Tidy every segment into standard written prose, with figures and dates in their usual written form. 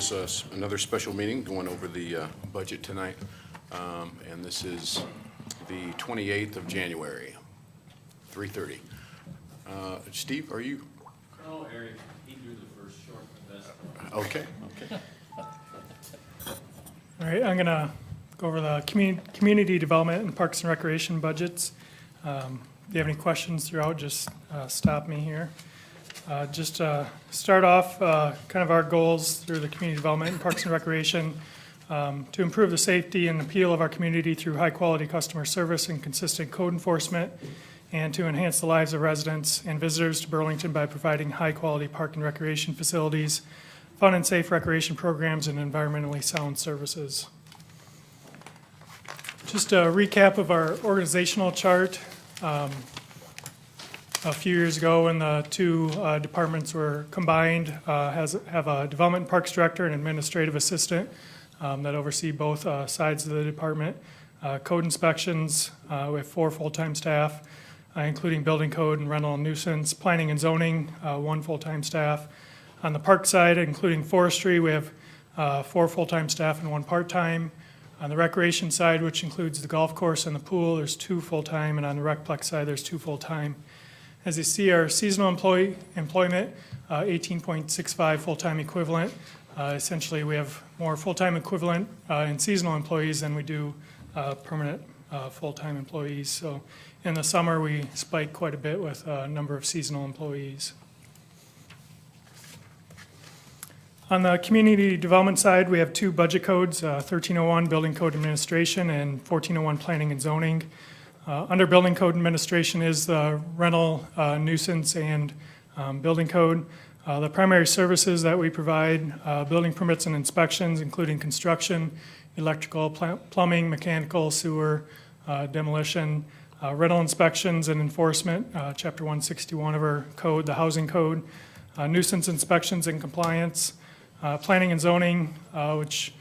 This is another special meeting going over the budget tonight, and this is the 28th of January, 3:30. Steve, are you? No, Eric, he drew the first short investment. Okay. All right, I'm going to go over the community development and parks and recreation budgets. If you have any questions throughout, just stop me here. Just to start off, kind of our goals through the community development and parks and recreation, to improve the safety and appeal of our community through high-quality customer service and consistent code enforcement, and to enhance the lives of residents and visitors to Burlington by providing high-quality park and recreation facilities, fun and safe recreation programs, and environmentally sound services. Just a recap of our organizational chart. A few years ago, when the two departments were combined, have a development and parks director and administrative assistant that oversee both sides of the department. Code inspections, we have 4 full-time staff, including building code and rental and nuisance. Planning and zoning, 1 full-time staff. On the park side, including forestry, we have 4 full-time staff and 1 part-time. On the recreation side, which includes the golf course and the pool, there's 2 full-time, and on the recplex side, there's 2 full-time. As you see, our seasonal employment, 18.65 full-time equivalent. Essentially, we have more full-time equivalent in seasonal employees than we do permanent full-time employees. So in the summer, we spike quite a bit with a number of seasonal employees. On the community development side, we have 2 budget codes, 1301 Building Code Administration and 1401 Planning and Zoning. Under Building Code Administration is the rental, nuisance, and building code. The primary services that we provide, building permits and inspections, including construction, electrical, plumbing, mechanical, sewer, demolition, rental inspections and enforcement, Chapter 161 of our code, the housing code, nuisance inspections and compliance, planning and zoning, which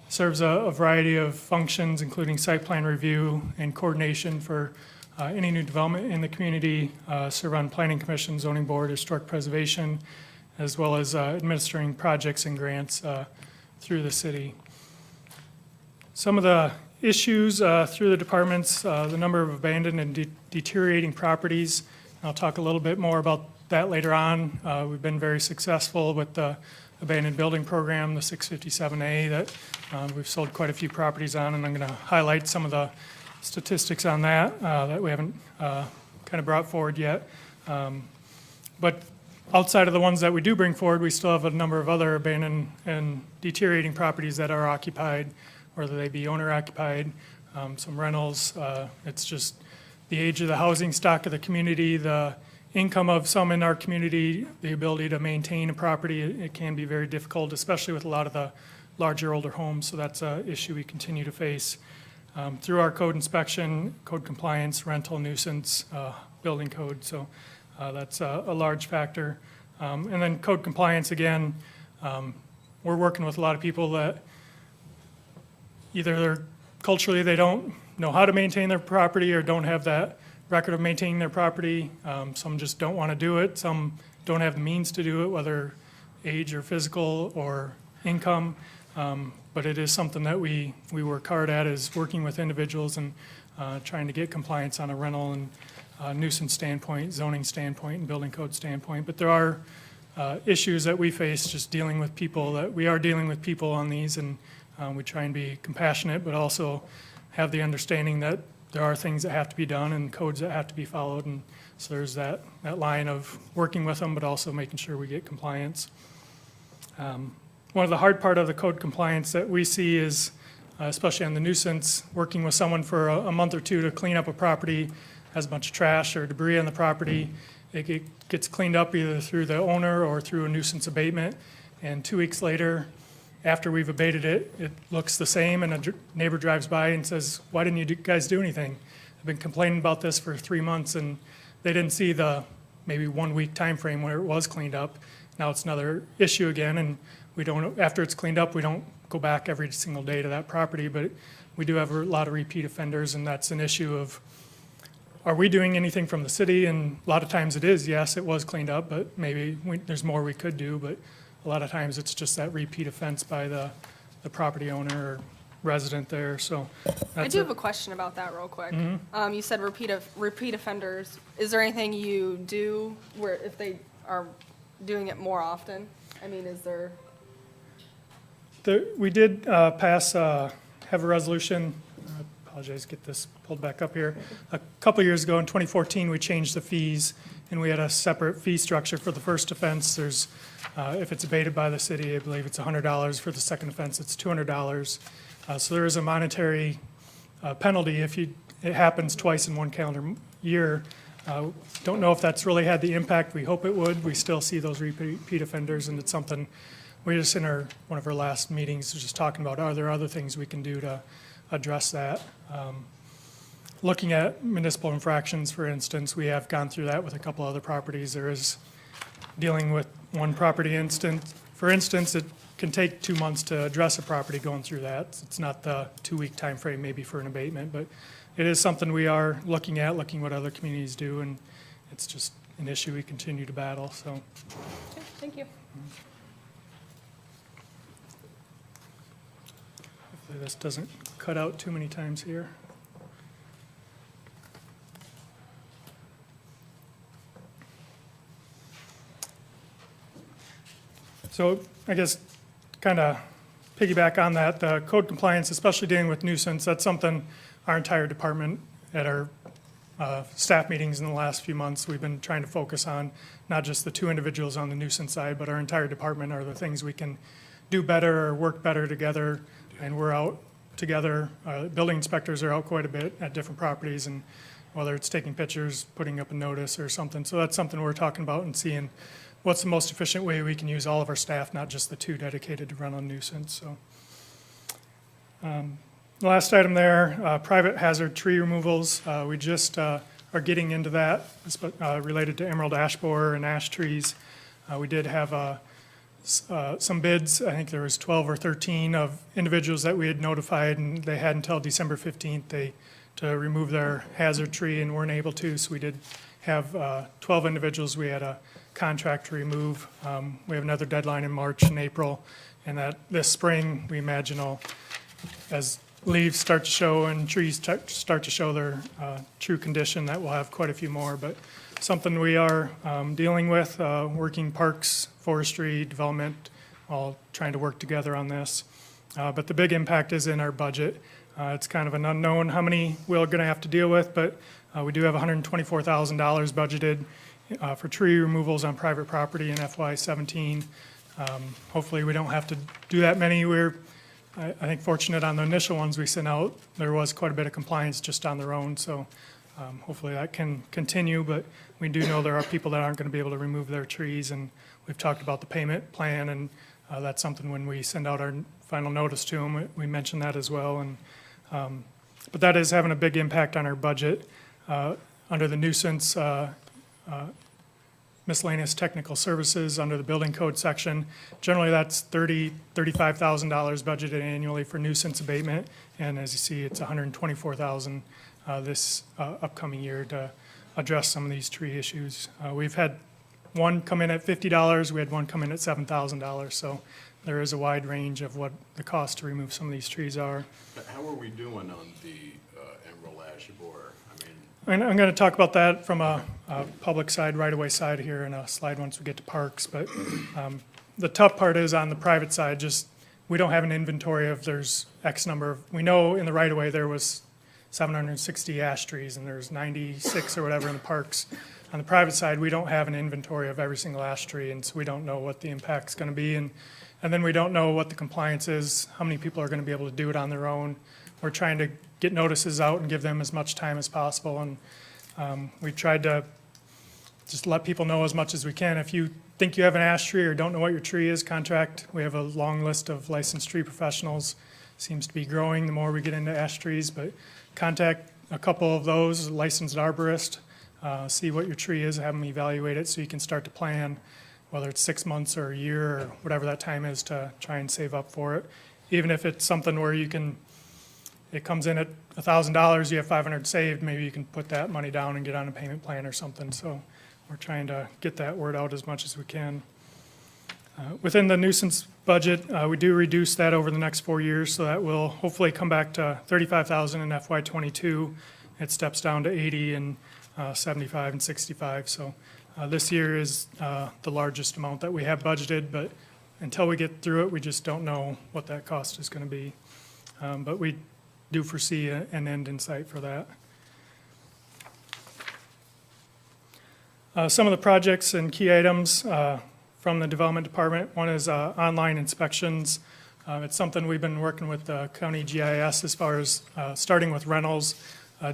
serves a variety of functions, including site plan review and coordination for any new development in the community, serve on planning commission, zoning board, historic preservation, as well as administering projects and grants through the city. Some of the issues through the departments, the number of abandoned and deteriorating properties. I'll talk a little bit more about that later on. We've been very successful with the abandoned building program, the 657A, that we've sold quite a few properties on, and I'm going to highlight some of the statistics on that that we haven't kind of brought forward yet. But outside of the ones that we do bring forward, we still have a number of other abandoned and deteriorating properties that are occupied, whether they be owner-occupied, some rentals. It's just the age of the housing stock of the community, the income of some in our community, the ability to maintain a property. It can be very difficult, especially with a lot of the larger, older homes. So that's an issue we continue to face through our code inspection, code compliance, rental, nuisance, building code. So that's a large factor. And then code compliance, again, we're working with a lot of people that either culturally they don't know how to maintain their property or don't have that record of maintaining their property. Some just don't want to do it. Some don't have the means to do it, whether age or physical or income. But it is something that we work hard at, is working with individuals and trying to get compliance on a rental and nuisance standpoint, zoning standpoint, and building code standpoint. But there are issues that we face just dealing with people, that we are dealing with people on these, and we try and be compassionate, but also have the understanding that there are things that have to be done and codes that have to be followed, and so there's that line of working with them, but also making sure we get compliance. One of the hard part of the code compliance that we see is, especially on the nuisance, working with someone for a month or 2 to clean up a property, has a bunch of trash or debris on the property. It gets cleaned up either through the owner or through a nuisance abatement, and 2 weeks later, after we've abated it, it looks the same, and a neighbor drives by and says, "Why didn't you guys do anything? I've been complaining about this for 3 months," and they didn't see the maybe 1-week time frame where it was cleaned up. Now it's another issue again, and we don't, after it's cleaned up, we don't go back every single day to that property, but we do have a lot of repeat offenders, and that's an issue of, are we doing anything from the city? And a lot of times it is, yes, it was cleaned up, but maybe there's more we could do. But a lot of times it's just that repeat offense by the property owner or resident there, so. I do have a question about that real quick. You said repeat offenders. Is there anything you do where if they are doing it more often? I mean, is there? We did have a resolution, I apologize, get this pulled back up here. A couple years ago in 2014, we changed the fees, and we had a separate fee structure for the first offense. There's, if it's abated by the city, I believe it's $100. For the second offense, it's $200. So there is a monetary penalty if it happens twice in one calendar year. Don't know if that's really had the impact we hope it would. We still see those repeat offenders, and it's something we just in one of our last meetings was just talking about, are there other things we can do to address that? Looking at municipal infractions, for instance, we have gone through that with a couple other properties. There is dealing with one property instance. For instance, it can take 2 months to address a property going through that. It's not the 2-week time frame maybe for an abatement, but it is something we are looking at, looking what other communities do, and it's just an issue we continue to battle, so. Okay, thank you. Hopefully this doesn't cut out too many times here. So I guess kind of piggyback on that, the code compliance, especially dealing with nuisance, that's something our entire department at our staff meetings in the last few months, we've been trying to focus on, not just the 2 individuals on the nuisance side, but our entire department are the things we can do better or work better together. And we're out together. Building inspectors are out quite a bit at different properties, and whether it's taking pictures, putting up a notice or something. So that's something we're talking about and seeing what's the most efficient way we can use all of our staff, not just the 2 dedicated to run on nuisance. So, the last item there, private hazard tree removals. We just are getting into that, related to emerald ash borer and ash trees. We did have some bids. I think there was 12 or 13 of individuals that we had notified, and they had until December 15th to remove their hazard tree and weren't able to. So we did have 12 individuals we had a contract to remove. We have another deadline in March and April, and that this spring we imagine as leaves start to show and trees start to show their true condition, that we'll have quite a few more. But something we are dealing with, working parks, forestry, development, all trying to work together on this. But the big impact is in our budget. It's kind of an unknown how many we're going to have to deal with, but we do have $124,000 budgeted for tree removals on private property in FY17. Hopefully we don't have to do that many. I think fortunate on the initial ones we sent out, there was quite a bit of compliance just on their own, so hopefully that can continue, but we do know there are people that aren't going to be able to remove their trees, and we've talked about the payment plan, and that's something when we send out our final notice to them, we mention that as well. And but that is having a big impact on our budget. Under the nuisance miscellaneous technical services under the building code section. Generally, that's $35,000 budgeted annually for nuisance abatement, and as you see, it's $124,000 this upcoming year to address some of these tree issues. We've had one come in at $50, we had one come in at $7,000, so there is a wide range of what the cost to remove some of these trees are. How are we doing on the emerald ash borer? I'm going to talk about that from a public side, right-of-way side here in a slide once we get to parks. But the tough part is on the private side, just we don't have an inventory of there's X number of, we know in the right-of-way there was 760 ash trees and there's 96 or whatever in the parks. On the private side, we don't have an inventory of every single ash tree, and so we don't know what the impact's going to be. And then we don't know what the compliance is, how many people are going to be able to do it on their own. We're trying to get notices out and give them as much time as possible. And we've tried to just let people know as much as we can. If you think you have an ash tree or don't know what your tree is, contact. We have a long list of licensed tree professionals. Seems to be growing the more we get into ash trees, but contact a couple of those, licensed arborist, see what your tree is, have them evaluate it so you can start to plan, whether it's 6 months or a year or whatever that time is, to try and save up for it. Even if it's something where you can, it comes in at $1,000, you have $500 saved, maybe you can put that money down and get on a payment plan or something. So we're trying to get that word out as much as we can. Within the nuisance budget, we do reduce that over the next 4 years, so that will hopefully come back to 35,000 in FY '22. It steps down to 80 and 75 and 65. So this year is the largest amount that we have budgeted, but until we get through it, we just don't know what that cost is going to be. But we do foresee an end in sight for that. Some of the projects and key items from the Development Department. One is online inspections. It's something we've been working with the county GIS as far as starting with rentals,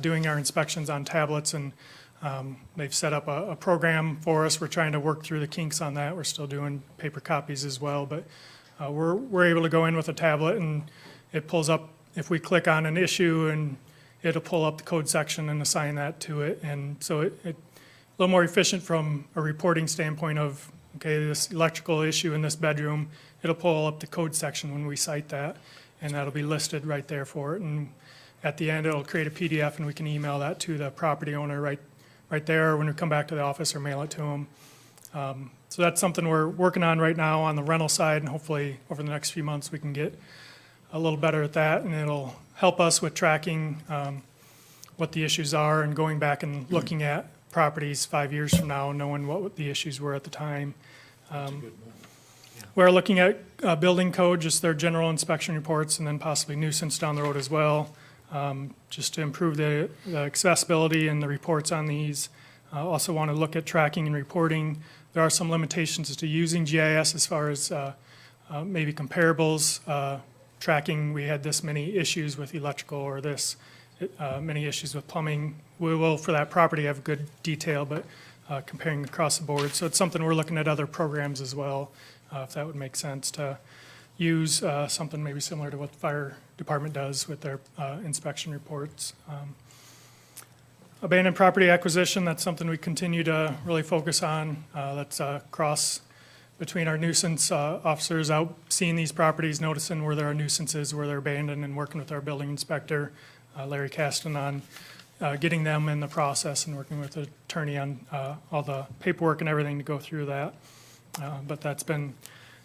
doing our inspections on tablets, and they've set up a program for us. We're trying to work through the kinks on that. We're still doing paper copies as well, but we're able to go in with a tablet and it pulls up, if we click on an issue, and it'll pull up the code section and assign that to it. And so it a little more efficient from a reporting standpoint of, okay, this electrical issue in this bedroom, it'll pull up the code section when we cite that, and that'll be listed right there for it. And at the end, it'll create a PDF, and we can email that to the property owner right there when we come back to the office, or mail it to them. So that's something we're working on right now on the rental side, and hopefully over the next few months we can get a little better at that, and it'll help us with tracking what the issues are and going back and looking at properties 5 years from now, knowing what the issues were at the time. We're looking at building code, just their general inspection reports, and then possibly nuisance down the road as well, just to improve the accessibility and the reports on these. Also want to look at tracking and reporting. There are some limitations to using GIS as far as maybe comparables. Tracking, we had this many issues with electrical, or this many issues with plumbing. We will, for that property, have good detail, but comparing across the board. So it's something we're looking at other programs as well, if that would make sense to use something maybe similar to what the fire department does with their inspection reports. Abandoned property acquisition, that's something we continue to really focus on. That's cross between our nuisance officers out seeing these properties, noticing where there are nuisances, where they're abandoned, and working with our building inspector, Larry Caston, on getting them in the process, and working with the attorney on all the paperwork and everything to go through that. But that's been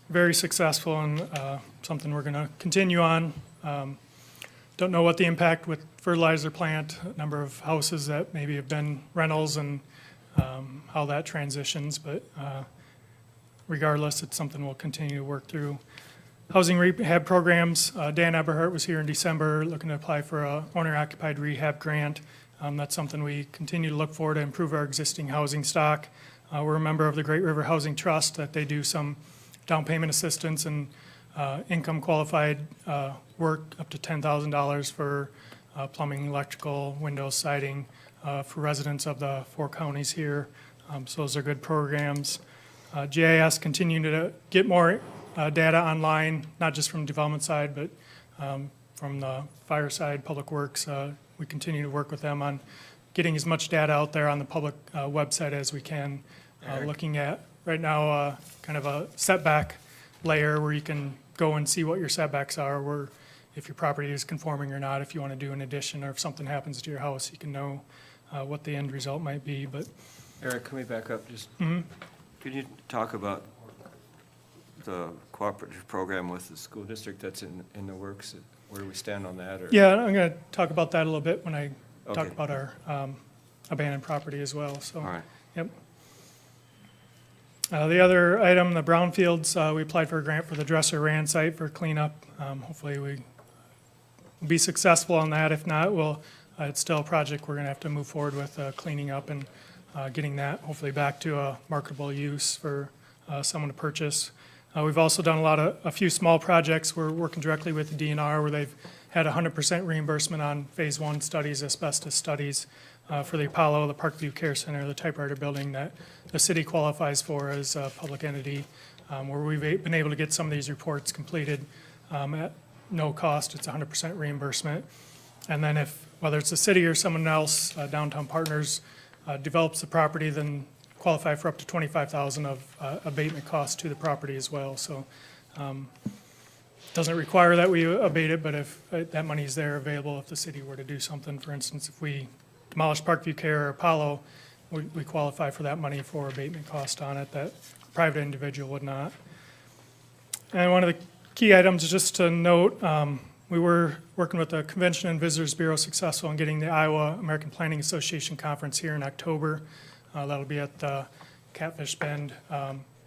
very successful, and something we're going to continue on. Don't know what the impact with fertilizer plant, number of houses that maybe have been rentals, and how that transitions, but regardless, it's something we'll continue to work through. Housing rehab programs, Dan Eberhardt was here in December looking to apply for a owner-occupied rehab grant. That's something we continue to look for to improve our existing housing stock. We're a member of the Great River Housing Trust, that they do some down payment assistance and income qualified work up to $10,000 for plumbing, electrical, windows, siding for residents of the 4 counties here. So those are good programs. GIS continuing to get more data online, not just from the development side, but from the fire side, public works. We continue to work with them on getting as much data out there on the public website as we can. Looking at right now kind of a setback layer where you can go and see what your setbacks are, where if your property is conforming or not, if you want to do an addition, or if something happens to your house, you can know what the end result might be. But Eric, can we back up just? Could you talk about the cooperative program with the school district that's in the works? Where do we stand on that? Or? yeah, I'm going to talk about that a little bit when I talk Okay. about our abandoned property as well. So, All right. yep. The other item, the brownfields, we applied for a grant for the Dresser Rand site for cleanup. Hopefully we will be successful on that. If not, it's still a project we're going to have to move forward with cleaning up and getting that hopefully back to a marketable use for someone to purchase. We've also done a few small projects. We're working directly with the DNR, where they've had 100% reimbursement on phase 1 studies, asbestos studies, for the Apollo, the Parkview Care Center, the typewriter building that the city qualifies for as a public entity, where we've been able to get some of these reports completed at no cost. It's 100% reimbursement. And then whether it's the city or someone else, Downtown Partners, develops the property, then qualify for up to $25,000 of abatement costs to the property as well. So doesn't require that we abate it, but if that money is there available, if the city were to do something, for instance, if we demolish Parkview Care or Apollo, we qualify for that money for abatement cost on it that a private individual would not. And one of the key items, just to note, we were working with the Convention and Visitors Bureau successful in getting the Iowa American Planning Association Conference here in October. That'll be at the Catfish Bend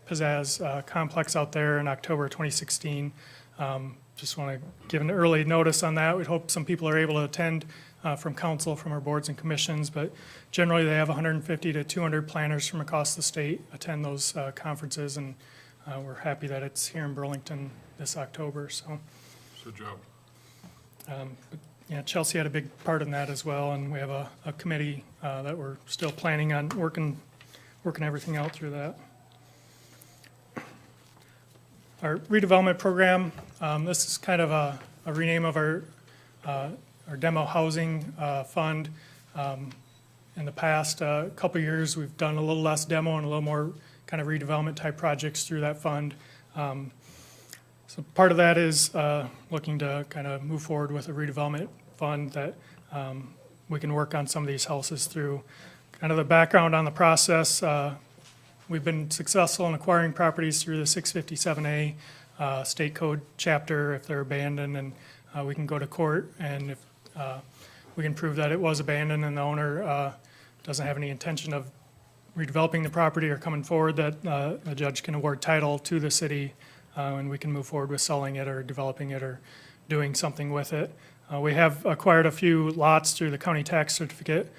Pizzazz Complex out there in October 2016. Just want to give an early notice on that. We hope some people are able to attend from council, from our boards and commissions, but generally they have 150 to 200 planners from across the state attend those conferences, and we're happy that it's here in Burlington this October. So, Good job. but, yeah, Chelsea had a big part in that as well, and we have a committee that we're still planning on working everything out through that. Our redevelopment program, this is kind of a rename of our demo housing fund. In the past couple of years, we've done a little less demo and a little more kind of redevelopment type projects through that fund. So part of that is looking to kind of move forward with a redevelopment fund that we can work on some of these houses through. Kind of the background on the process, we've been successful in acquiring properties through the 657A state code chapter if they're abandoned, and we can go to court, and if we can prove that it was abandoned and the owner doesn't have any intention of redeveloping the property or coming forward, that the judge can award title to the city, and we can move forward with selling it or developing it or doing something with it. We have acquired a few lots through the county tax certificate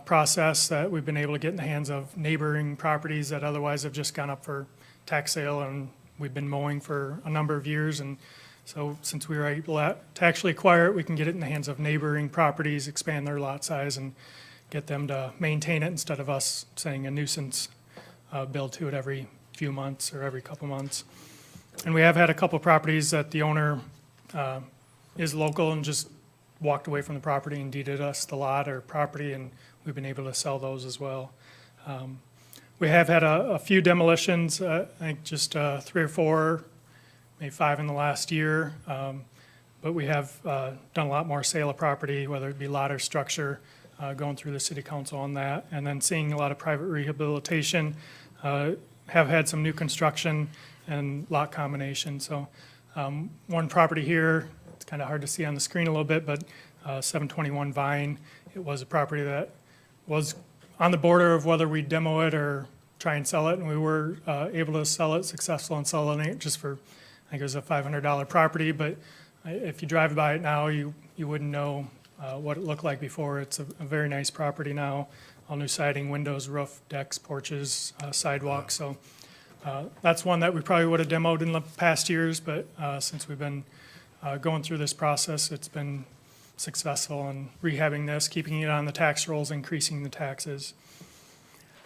process that we've been able to get in the hands of neighboring properties that otherwise have just gone up for tax sale, and we've been mowing for a number of years. And so since we were able to actually acquire it, we can get it in the hands of neighboring properties, expand their lot size, and get them to maintain it instead of us sending a nuisance bill to it every few months or every couple months. And we have had a couple properties that the owner is local and just walked away from the property and deeded us the lot or property, and we've been able to sell those as well. We have had a few demolitions, I think just 3 or 4, maybe 5 in the last year. But we have done a lot more sale of property, whether it be lot or structure, going through the city council on that. And then seeing a lot of private rehabilitation, have had some new construction and lot combination. So one property here, it's kind of hard to see on the screen a little bit, but 721 Vine, it was a property that was on the border of whether we demo it or try and sell it, and we were able to sell it, successful in selling it just for, I think it was a $500 property, but if you drive by it now, you wouldn't know what it looked like before. It's a very nice property now, all new siding, windows, roof, decks, porches, sidewalks, so that's one that we probably would have demoed in the past years, but since we've been going through this process, it's been successful in rehabbing this, keeping it on the tax rolls, increasing the taxes.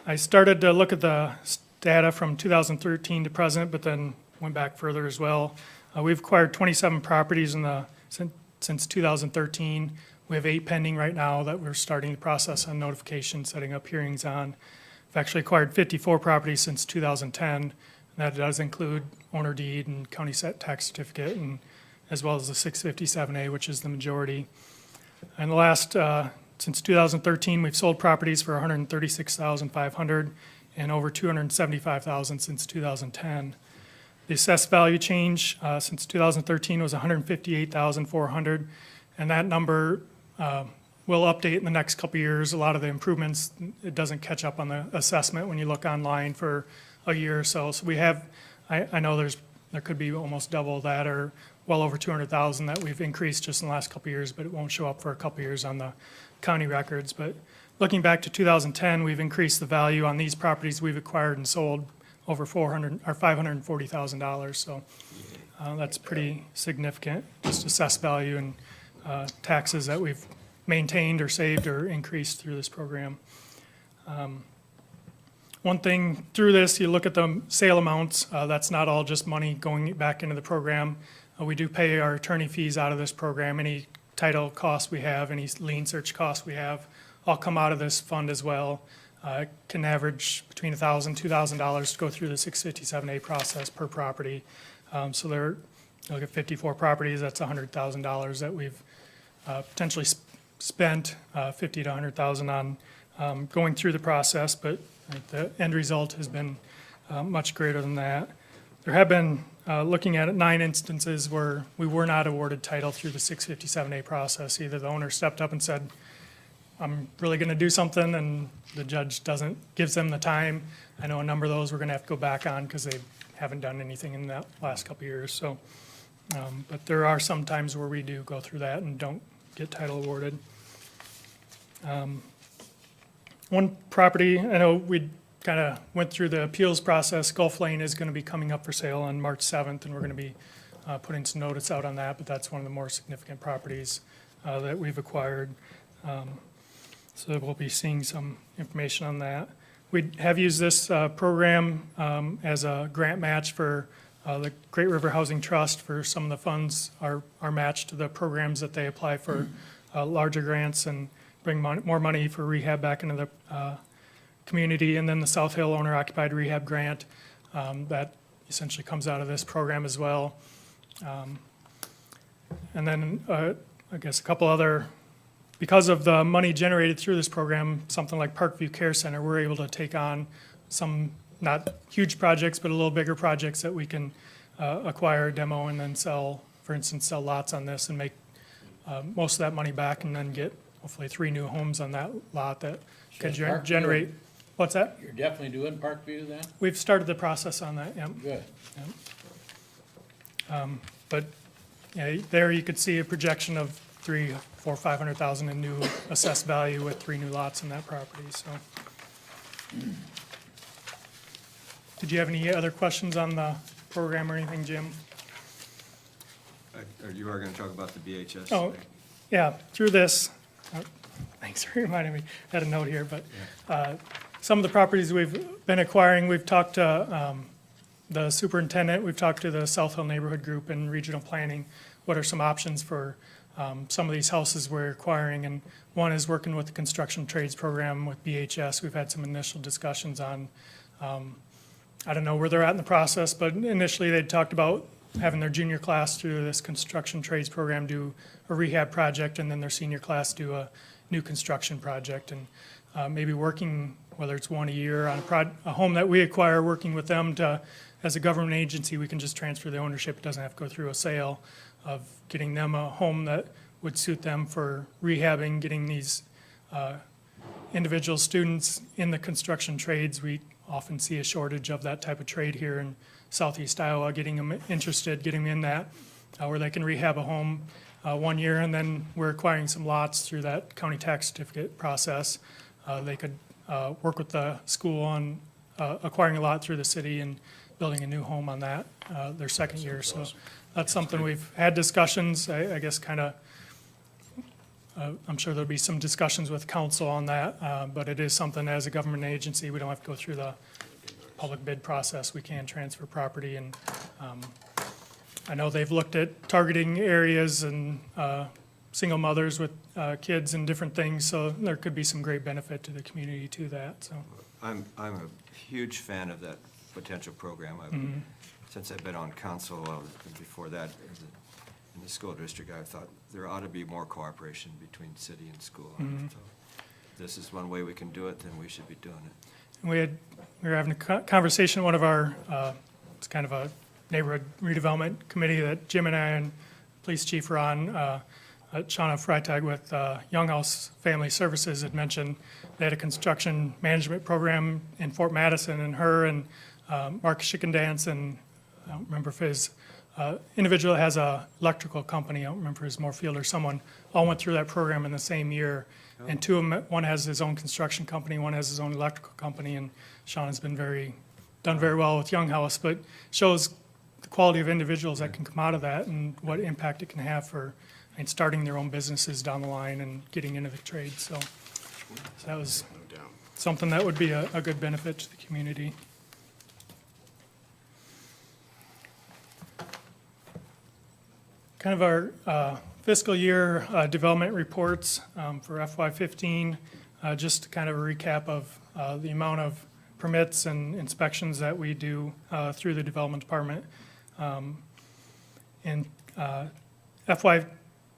I started to look at the data from 2013 to present, but then went back further as well. We've acquired 27 properties since 2013. We have 8 pending right now that we're starting the process on notification, setting up hearings on. We've actually acquired 54 properties since 2010. And that does include owner deed and county set tax certificate, and as well as the 657A, which is the majority. And the last, since 2013, we've sold properties for $136,500 and over $275,000 since 2010. The assessed value change since 2013 was $158,400, and that number will update in the next couple of years. A lot of the improvements, it doesn't catch up on the assessment when you look online for a year or so. So we have, I know there could be almost double that or well over 200,000 that we've increased just in the last couple of years, but it won't show up for a couple of years on the county records. But looking back to 2010, we've increased the value on these properties we've acquired and sold over $540,000. So that's pretty significant, just assessed value and taxes that we've maintained or saved or increased through this program. One thing through this, you look at the sale amounts, that's not all just money going back into the program. We do pay our attorney fees out of this program. Any title costs we have, any lien search costs we have, all come out of this fund as well. It can average between $1,000 and $2,000 to go through the 657A process per property. So there, you look at 54 properties, that's $100,000 that we've potentially spent, $50,000 to $100,000 on going through the process, but the end result has been much greater than that. There have been looking at 9 instances where we were not awarded title through the 657A process. Either the owner stepped up and said, I'm really going to do something, and the judge gives them the time. I know a number of those we're going to have to go back on because they haven't done anything in that last couple of years. So, but there are some times where we do go through that and don't get title awarded. One property, I know we kind of went through the appeals process. Gulf Lane is going to be coming up for sale on March 7th, and we're going to be putting some notice out on that, but that's one of the more significant properties that we've acquired. So we'll be seeing some information on that. We have used this program as a grant match for the Great River Housing Trust for some of the funds are matched to the programs that they apply for larger grants and bring more money for rehab back into the community. And then the South Hill Owner Occupied Rehab Grant that essentially comes out of this program as well. And then I guess a couple other, because of the money generated through this program, something like Parkview Care Center, we're able to take on some, not huge projects, but a little bigger projects that we can acquire, demo, and then sell, for instance, sell lots on this and make most of that money back, and then get hopefully 3 new homes on that lot that could Parkview- generate. What's that? You're definitely doing Parkview then? We've started the process on that, yeah. Good. But yeah, there you could see a projection of 300,000, 400,000, 500,000 in new assessed value with 3 new lots in that property, so. Did you have any other questions on the program or anything, Jim? Or you are going to talk about the BHS? Oh, yeah, through this, thanks for reminding me, I had a note here, but some of the properties we've been acquiring, we've talked to the superintendent, we've talked to the South Hill Neighborhood Group and Regional Planning. What are some options for some of these houses we're acquiring? And one is working with the Construction Trades Program with BHS. We've had some initial discussions on, I don't know where they're at in the process, but initially they'd talked about having their junior class through this Construction Trades Program do a rehab project, and then their senior class do a new construction project. And maybe working, whether it's one a year on a home that we acquire, working with them to, as a government agency, we can just transfer the ownership. It doesn't have to go through a sale, of getting them a home that would suit them for rehabbing, getting these individual students in the construction trades. We often see a shortage of that type of trade here in Southeast Iowa, getting them interested, getting them in that, where they can rehab a home 1 year, and then we're acquiring some lots through that county tax certificate process. They could work with the school on acquiring a lot through the city and building a new home on that their second year. So that's something we've had discussions, I guess kind of, I'm sure there'll be some discussions with council on that, but it is something as a government agency, we don't have to go through the public bid process. We can transfer property, and I know they've looked at targeting areas and single mothers with kids and different things, so there could be some great benefit to the community to that, so. I'm a huge fan of that potential program. Since I've been on council, before that, in the school district, I thought there ought to be more cooperation between city and school. So this is one way we can do it, then we should be doing it. We were having a conversation, one of our, it's kind of a neighborhood redevelopment committee that Jim and I and police chief are on. Shauna Freitag with Young House Family Services had mentioned they had a construction management program in Fort Madison, and her and Mark Schickendance, and I don't remember if his individual has a electrical company, I don't remember his Moorfield or someone, all went through that program in the same year. And two of them, one has his own construction company, one has his own electrical company, and Sean has been done very well with Young House, but shows the quality of individuals that can come out of that and what impact it can have for starting their own businesses down the line and getting into the trade. So that was No doubt. something that would be a good benefit to the community. Kind of our fiscal year development reports for FY15, just to kind of a recap of the amount of permits and inspections that we do through the development department. In FY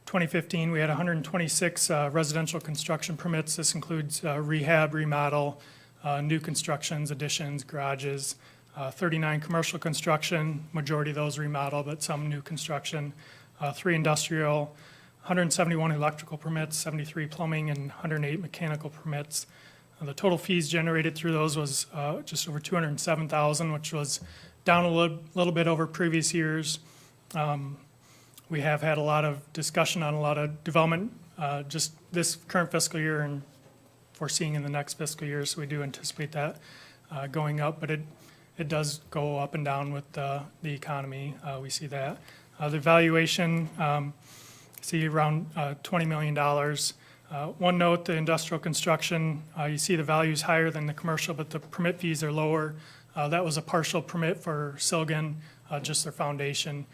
2015, we had 126 residential construction permits. This includes rehab, remodel, new constructions, additions, garages, 39 commercial construction, majority of those remodel, but some new construction, 3 industrial, 171 electrical permits, 73 plumbing, and 108 mechanical permits. The total fees generated through those was just over $207,000, which was down a little bit over previous years. We have had a lot of discussion on a lot of development just this current fiscal year and foreseeing in the next fiscal year, so we do anticipate that going up, but it does go up and down with the economy. We see that. The valuation, see around $20 million. One note, the industrial construction, you see the value is higher than the commercial, but the permit fees are lower. That was a partial permit for Silgan, just their foundation,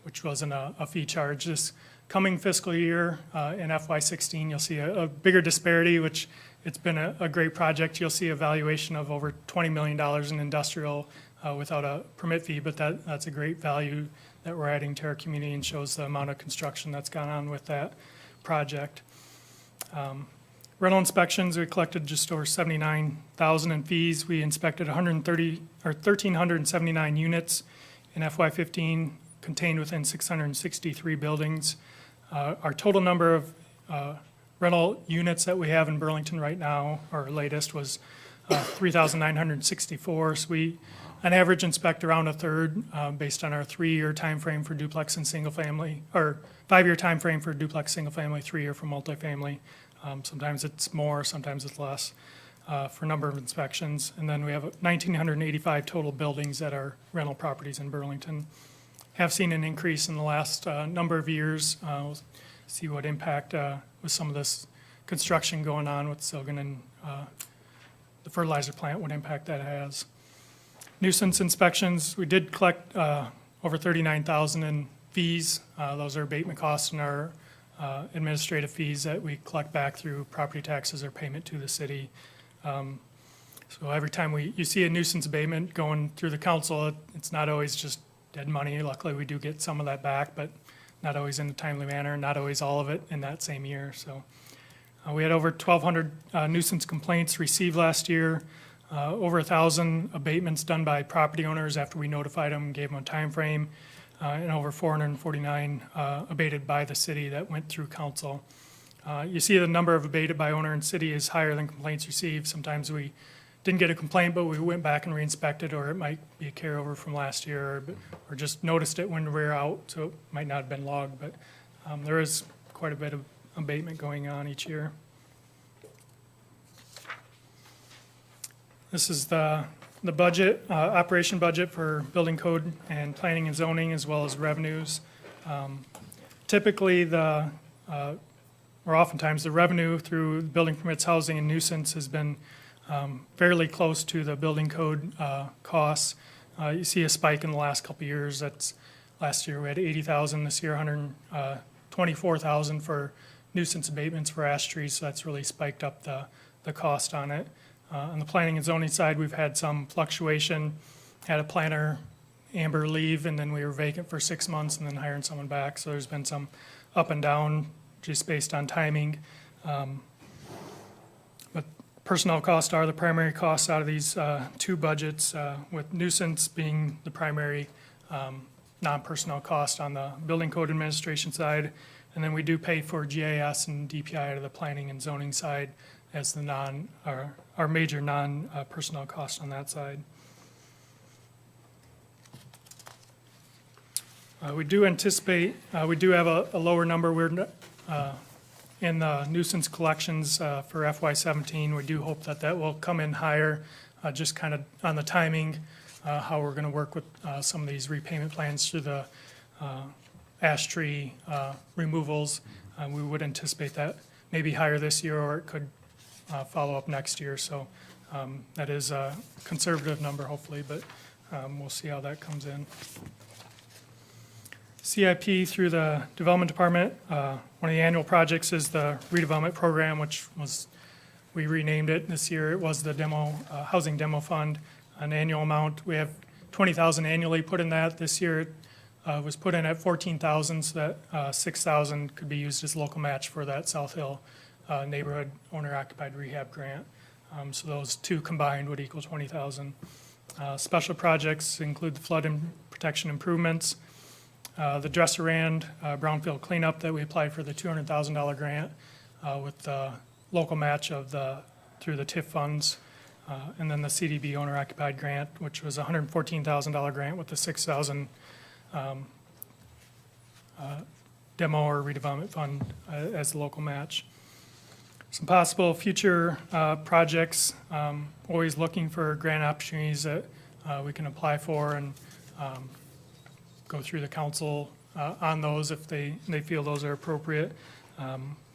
which wasn't a fee charge. This coming fiscal year in FY16, you'll see a bigger disparity, which it's been a great project. You'll see a valuation of over $20 million in industrial without a permit fee, but that's a great value that we're adding to our community and shows the amount of construction that's gone on with that project. Rental inspections, we collected just over $79,000 in fees. We inspected 1,379 units in FY15, contained within 663 buildings. Our total number of rental units that we have in Burlington right now, our latest, was 3,964. So we, on average, inspect around a third based on our 3-year time frame for duplex and single family, or 5-year time frame for duplex single family, 3-year for multifamily. Sometimes it's more, sometimes it's less for number of inspections. And then we have 1,985 total buildings that are rental properties in Burlington. Have seen an increase in the last number of years. We'll see what impact with some of this construction going on with Silgan and the fertilizer plant, what impact that has. Nuisance inspections, we did collect over $39,000 in fees. Those are abatement costs and our administrative fees that we collect back through property taxes or payment to the city. So every time you see a nuisance abatement going through the council, it's not always just dead money. Luckily, we do get some of that back, but not always in a timely manner, not always all of it in that same year. So we had over 1,200 nuisance complaints received last year, over 1,000 abatements done by property owners after we notified them, gave them a time frame, and over 449 abated by the city that went through council. You see the number of abated by owner and city is higher than complaints received. Sometimes we didn't get a complaint, but we went back and re-inspected, or it might be a carryover from last year, or just noticed it when we were out, so it might not have been logged, but there is quite a bit of abatement going on each year. This is the budget, operation budget for building code and planning and zoning, as well as revenues. Typically, or oftentimes, the revenue through building permits, housing, and nuisance has been fairly close to the building code costs. You see a spike in the last couple of years. That's last year we had 80,000. This year 124,000 for nuisance abatements for ash trees. So that's really spiked up the cost on it. On the planning and zoning side, we've had some fluctuation. Had a planner, Amber, leave, and then we were vacant for 6 months, and then hiring someone back. So there's been some up and down just based on timing. But personnel costs are the primary costs out of these 2 budgets, with nuisance being the primary non-personnel cost on the building code administration side. And then we do pay for GIS and DPI out of the planning and zoning side as the our major non-personnel costs on that side. We do anticipate, we do have a lower number. We're in the nuisance collections for FY17. We do hope that will come in higher, just kind of on the timing, how we're going to work with some of these repayment plans through the ash tree removals. We would anticipate that maybe higher this year, or it could follow up next year. So that is a conservative number, hopefully, but we'll see how that comes in. CIP through the Development Department, one of the annual projects is the redevelopment program, which we renamed it this year. It was the housing demo fund, an annual amount. We have $20,000 annually put in that. This year it was put in at $14,000, so that $6,000 could be used as local match for that South Hill neighborhood owner-occupied rehab grant. So those 2 combined would equal $20,000. Special projects include the flood and protection improvements, the Dresser-Rand brownfield cleanup that we applied for the $200,000 grant with the local match through the TIF funds, and then the CDB owner-occupied grant, which was a $114,000 grant with the $6,000 demo or redevelopment fund as the local match. Some possible future projects, always looking for grant opportunities that we can apply for and go through the council on those if they feel those are appropriate.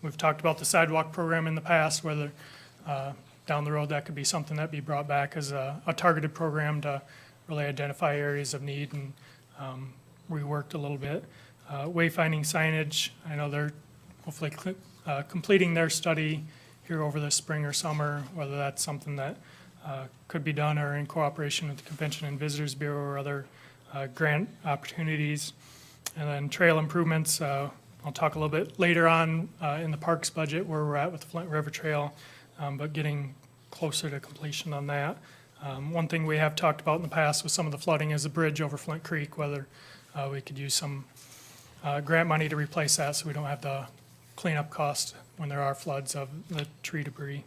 We've talked about the sidewalk program in the past, whether down the road that could be something that be brought back as a targeted program to really identify areas of need and reworked a little bit. Wayfinding signage, I know they're hopefully completing their study here over the spring or summer, whether that's something that could be done or in cooperation with the Convention and Visitors Bureau or other grant opportunities. And then trail improvements, I'll talk a little bit later on in the parks budget where we're at with the Flint River Trail, but getting closer to completion on that. One thing we have talked about in the past with some of the flooding is the bridge over Flint Creek, whether we could use some grant money to replace that so we don't have the cleanup cost when there are floods of the tree debris.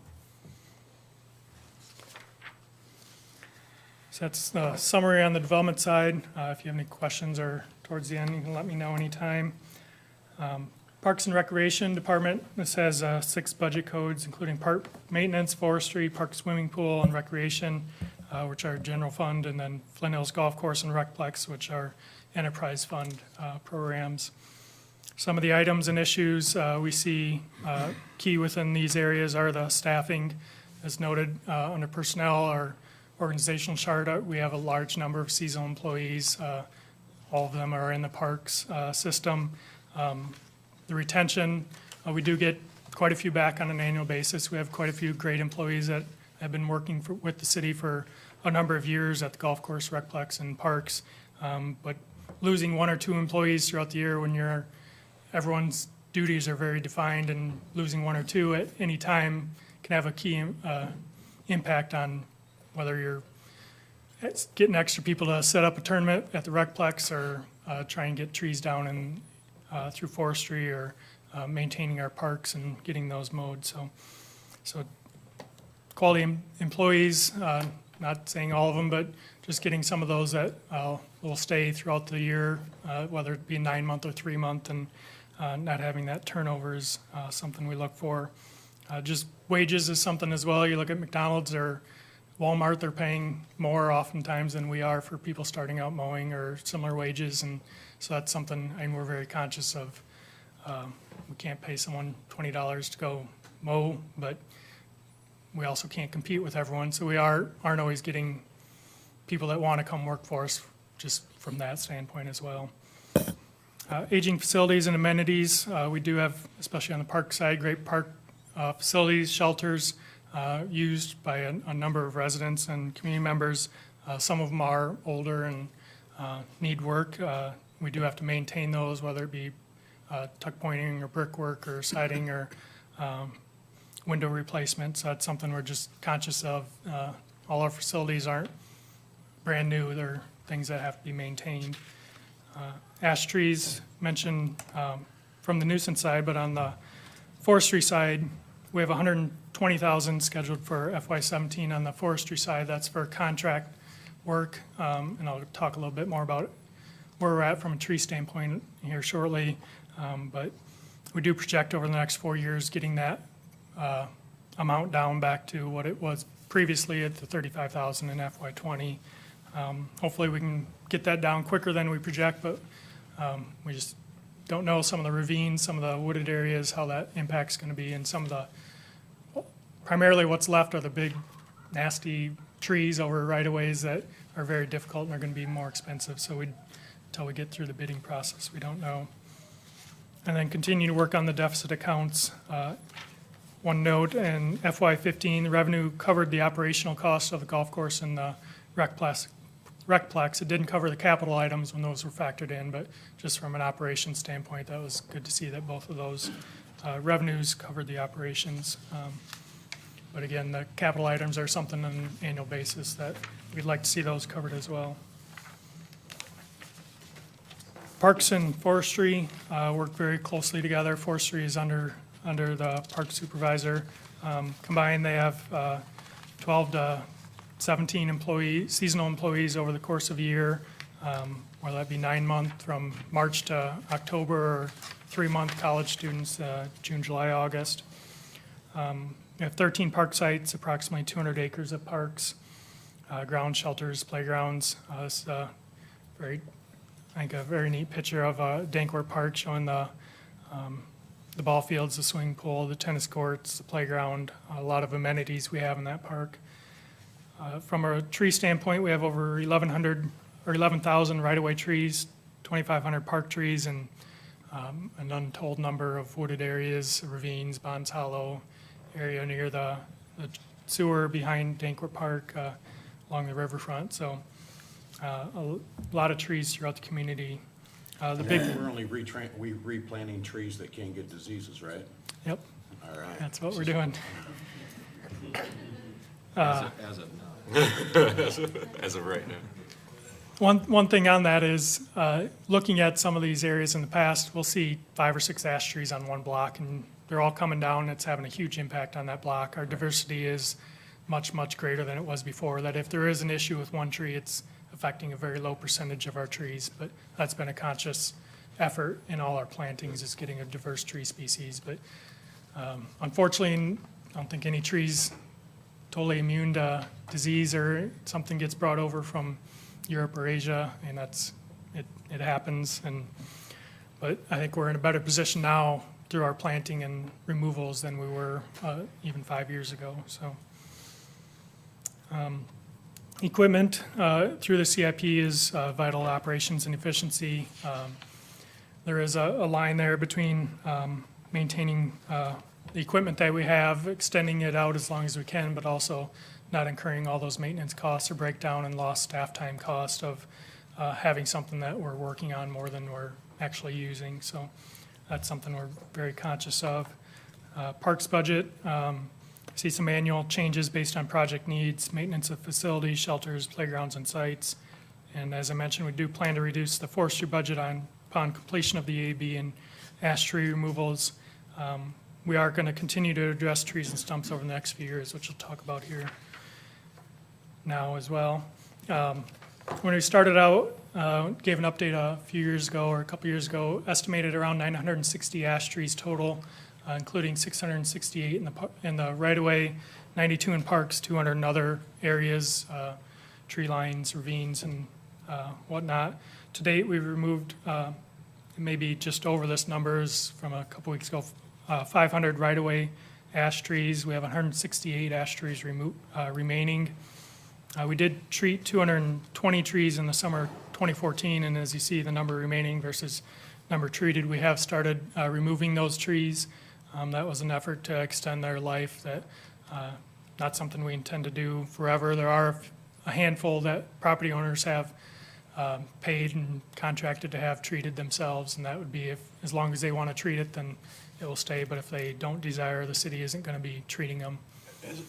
So that's the summary on the development side. If you have any questions or towards the end, you can let me know anytime. Parks and Recreation Department, this has 6 budget codes, including park maintenance, forestry, park swimming pool, and recreation, which are general fund, and then Flint Hills Golf Course and Recplex, which are enterprise fund programs. Some of the items and issues we see key within these areas are the staffing. As noted under personnel, our organizational chart, we have a large number of seasonal employees. All of them are in the parks system. The retention, we do get quite a few back on an annual basis. We have quite a few great employees that have been working with the city for a number of years at the golf course, Recplex, and parks. But losing 1 or 2 employees throughout the year when everyone's duties are very defined, and losing 1 or 2 at any time can have a key impact on whether you're getting extra people to set up a tournament at the Recplex or try and get trees down and through forestry or maintaining our parks and getting those mowed. So quality employees, not saying all of them, but just getting some of those that will stay throughout the year, whether it be 9-month or 3-month, and not having that turnover is something we look for. Just wages is something as well. You look at McDonald's or Walmart, they're paying more oftentimes than we are for people starting out mowing or similar wages, and so that's something we're very conscious of. We can't pay someone $20 to go mow, but we also can't compete with everyone, so we aren't always getting people that want to come work for us just from that standpoint as well. Aging facilities and amenities, we do have, especially on the park side, great park facilities, shelters, used by a number of residents and community members. Some of them are older and need work. We do have to maintain those, whether it be tuck pointing or brickwork or siding or window replacement. So that's something we're just conscious of. All our facilities aren't brand new. They're things that have to be maintained. Ash trees mentioned from the nuisance side, but on the forestry side, we have 120,000 scheduled for FY17 on the forestry side. That's for contract work, and I'll talk a little bit more about where we're at from a tree standpoint here shortly. But we do project over the next 4 years getting that amount down back to what it was previously at the 35,000 in FY20. Hopefully we can get that down quicker than we project, but we just don't know some of the ravines, some of the wooded areas, how that impact's going to be, and some of the, primarily what's left are the big nasty trees over right-of-ways that are very difficult and are going to be more expensive. So until we get through the bidding process, we don't know. And then continue to work on the deficit accounts. One note, in FY15, the revenue covered the operational costs of the golf course and the Recplex. It didn't cover the capital items when those were factored in, but just from an operations standpoint, that was good to see that both of those revenues covered the operations. But again, the capital items are something on an annual basis that we'd like to see those covered as well. Parks and forestry work very closely together. Forestry is under the park supervisor. Combined, they have 12 to 17 employees, seasonal employees over the course of a year, whether that be 9 month from March to October, or 3-month college students, June, July, August. We have 13 park sites, approximately 200 acres of parks, ground shelters, playgrounds. This is a very neat picture of Dankwart Park showing the ball fields, the swimming pool, the tennis courts, the playground, a lot of amenities we have in that park. From a tree standpoint, we have over 1,100 or 11,000 right-of-way trees, 2,500 park trees, and an untold number of wooded areas, ravines, Bonds Hollow area near the sewer behind Dankwart Park along the riverfront. So a lot of trees throughout the community. The big, We're only replanting trees that can't get diseases, right? yep, All right. that's what we're doing. As of now. As of right now. One thing on that is, looking at some of these areas in the past, we'll see 5 or 6 ash trees on one block, and they're all coming down. It's having a huge impact on that block. Our diversity is much, much greater than it was before, that if there is an issue with one tree, it's affecting a very low percentage of our trees. But that's been a conscious effort in all our plantings, is getting a diverse tree species. But unfortunately, I don't think any trees totally immune to disease, or something gets brought over from Europe or Asia, and it happens. But I think we're in a better position now through our planting and removals than we were even 5 years ago. So equipment through the CIP is vital operations and efficiency. There is a line there between maintaining the equipment that we have, extending it out as long as we can, but also not incurring all those maintenance costs or breakdown and lost staff time cost of having something that we're working on more than we're actually using. So that's something we're very conscious of. Parks budget, see some annual changes based on project needs, maintenance of facilities, shelters, playgrounds, and sites. And as I mentioned, we do plan to reduce the forestry budget upon completion of the AAB and ash tree removals. We are going to continue to address trees and stumps over the next few years, which we'll talk about here now as well. When we started out, gave an update a few years ago, or a couple years ago, estimated around 960 ash trees total, including 668 in the right-of-way, 92 in parks, 200 in other areas, tree lines, ravines, and whatnot. To date, we've removed maybe just over this numbers from a couple weeks ago, 500 right-of-way ash trees. We have 168 ash trees remaining. We did treat 220 trees in the summer of 2014, and as you see, the number remaining versus number treated, we have started removing those trees. That was an effort to extend their life. That not something we intend to do forever. There are a handful that property owners have paid and contracted to have treated themselves, and that would be as long as they want to treat it, then it will stay. But if they don't desire, the city isn't going to be treating them.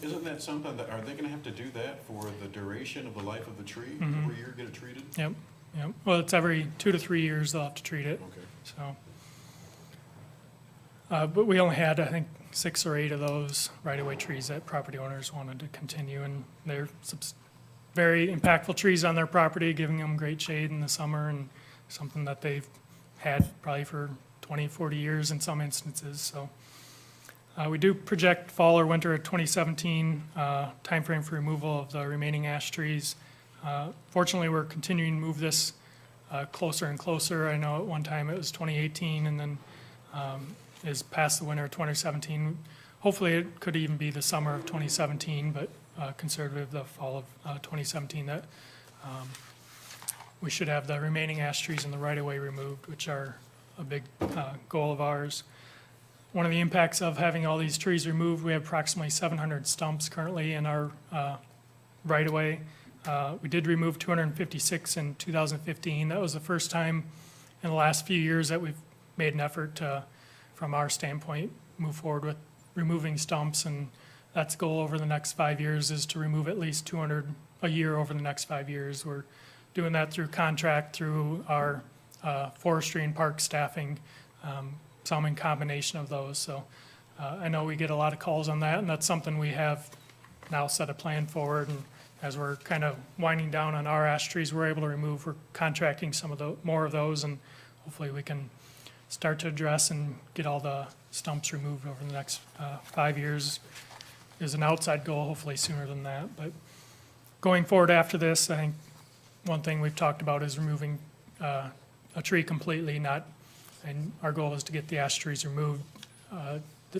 Isn't that something that, are they gonna have to do that for the duration of the life of the tree? Every year get it treated? Yep. Well, it's every 2 to 3 years they'll have to treat it. Okay. So, but we only had, I think, 6 or 8 of those right-of-way trees that property owners wanted to continue, and they're very impactful trees on their property, giving them great shade in the summer, and something that they've had probably for 20, 40 years in some instances. So we do project fall or winter of 2017 timeframe for removal of the remaining ash trees. Fortunately, we're continuing to move this closer and closer. I know at one time it was 2018, and then is past the winter of 2017. Hopefully, it could even be the summer of 2017, but conservative, the fall of 2017, that we should have the remaining ash trees in the right-of-way removed, which are a big goal of ours. One of the impacts of having all these trees removed, we have approximately 700 stumps currently in our right-of-way. We did remove 256 in 2015. That was the first time in the last few years that we've made an effort to, from our standpoint, move forward with removing stumps, and that's the goal over the next 5 years, is to remove at least 200 a year over the next 5 years. We're doing that through contract, through our forestry and park staffing, some in combination of those. So I know we get a lot of calls on that, and that's something we have now set a plan forward. And as we're kind of winding down on our ash trees, we're able to remove, we're contracting some of the, more of those, and hopefully we can start to address and get all the stumps removed over the next 5 years is an outside goal, hopefully sooner than that. But going forward after this, I think one thing we've talked about is removing a tree completely, and our goal is to get the ash trees removed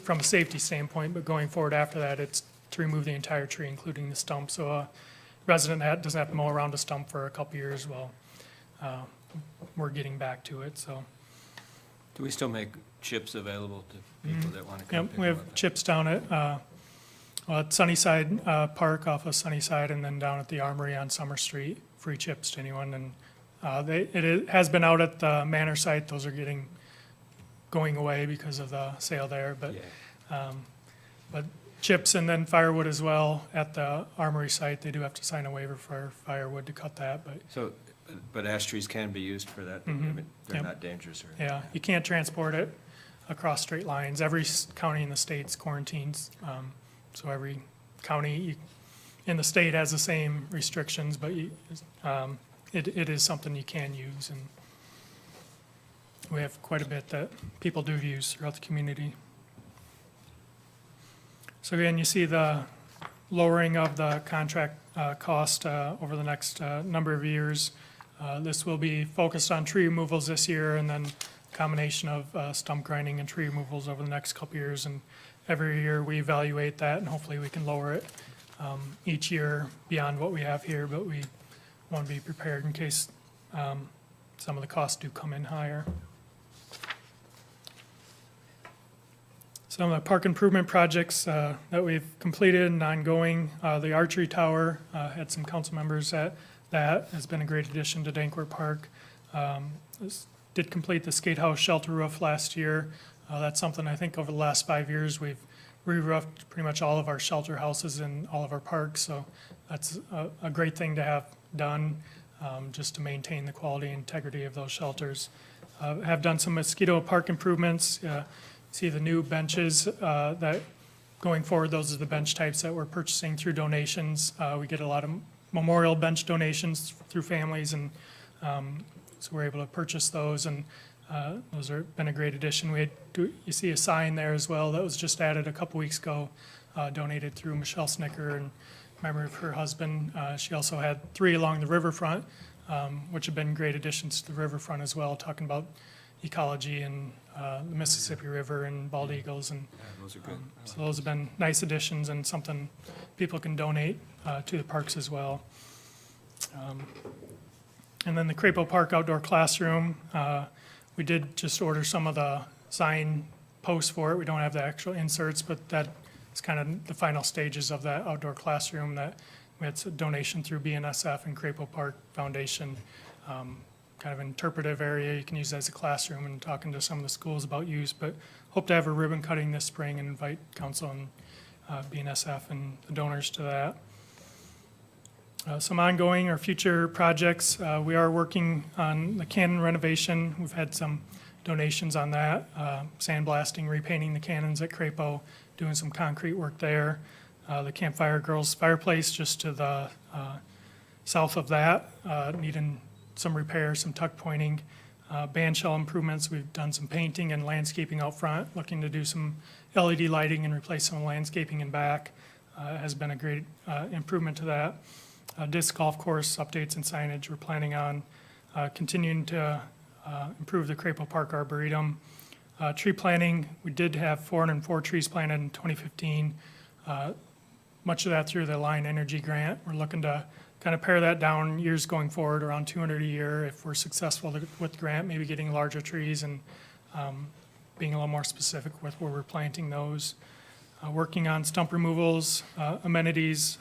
from a safety standpoint, but going forward after that, it's to remove the entire tree, including the stump. So a resident that doesn't have to mow around a stump for a couple years, well, we're getting back to it, so. Do we still make chips available to people that want to come Yep, pick we them have up? chips down at Sunnyside Park off of Sunnyside, and then down at the Armory on Summer Street, free chips to anyone. And it has been out at the Manor site. Those are going away because of the sale there. But Yeah. but chips and then firewood as well at the Armory site. They do have to sign a waiver for firewood to cut that, but So, but ash trees can be used for that? I mean, they're Yep. not dangerous or? yeah, you can't transport it across straight lines. Every county in the state's quarantines. So every county in the state has the same restrictions, but it is something you can use, and we have quite a bit that people do use throughout the community. So again, you see the lowering of the contract cost over the next number of years. This will be focused on tree removals this year, and then combination of stump grinding and tree removals over the next couple years. And every year we evaluate that, and hopefully we can lower it each year beyond what we have here, but we want to be prepared in case some of the costs do come in higher. Some of the park improvement projects that we've completed and ongoing, the archery tower, had some council members at that, has been a great addition to Dankworth Park. Did complete the skate house shelter roof last year. That's something I think over the last 5 years, we've re-roofed pretty much all of our shelter houses in all of our parks. So that's a great thing to have done, just to maintain the quality and integrity of those shelters. Have done some mosquito park improvements. See the new benches that going forward, those are the bench types that we're purchasing through donations. We get a lot of memorial bench donations through families, and so we're able to purchase those, and those have been a great addition. You see a sign there as well that was just added a couple weeks ago, donated through Michelle Snicker in memory of her husband. She also had 3 along the riverfront, which have been great additions to the riverfront as well, talking about ecology and the Mississippi River and bald eagles, and Yeah, those are good. so those have been nice additions and something people can donate to the parks as well. And then the Crapo Park Outdoor Classroom, we did just order some of the sign posts for it. We don't have the actual inserts, but that is kind of the final stages of that outdoor classroom that we had a donation through BNSF and Crapo Park Foundation. Kind of interpretive area you can use as a classroom, and talking to some of the schools about use, but hope to have a ribbon cutting this spring and invite council and BNSF and the donors to that. Some ongoing or future projects, we are working on the cannon renovation. We've had some donations on that, sandblasting, repainting the cannons at Crapo, doing some concrete work there. The Campfire Girls fireplace just to the south of that, needing some repair, some tuck pointing, band shell improvements. We've done some painting and landscaping out front, looking to do some LED lighting and replace some landscaping in back. Has been a great improvement to that. Disc golf course updates and signage. We're planning on continuing to improve the Crapo Park Arboretum. Tree planting, we did have 404 trees planted in 2015. Much of that through the Line Energy Grant. We're looking to kind of pare that down years going forward, around 200 a year. If we're successful with the grant, maybe getting larger trees and being a little more specific with where we're planting those. Working on stump removals, amenities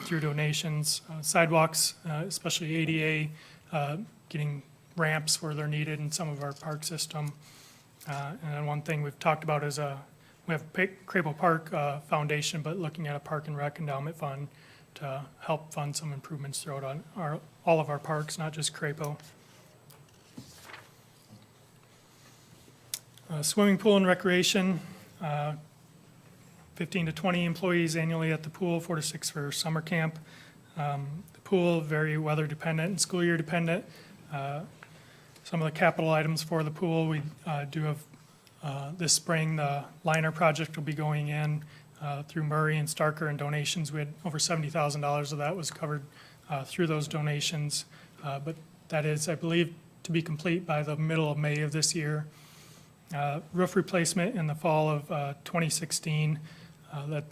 through donations, sidewalks, especially ADA, getting ramps where they're needed in some of our park system. And then one thing we've talked about is we have Crapo Park Foundation, but looking at a Park and Rec endowment fund to help fund some improvements throughout on all of our parks, not just Crapo. Swimming pool and recreation, 15 to 20 employees annually at the pool, 4 to 6 for summer camp. The pool, very weather dependent and school year dependent. Some of the capital items for the pool, we do have this spring, the liner project will be going in through Murray and Starker and donations. We had over $70,000 of that was covered through those donations. But that is, I believe, to be complete by the middle of May of this year. Roof replacement in the fall of 2016. That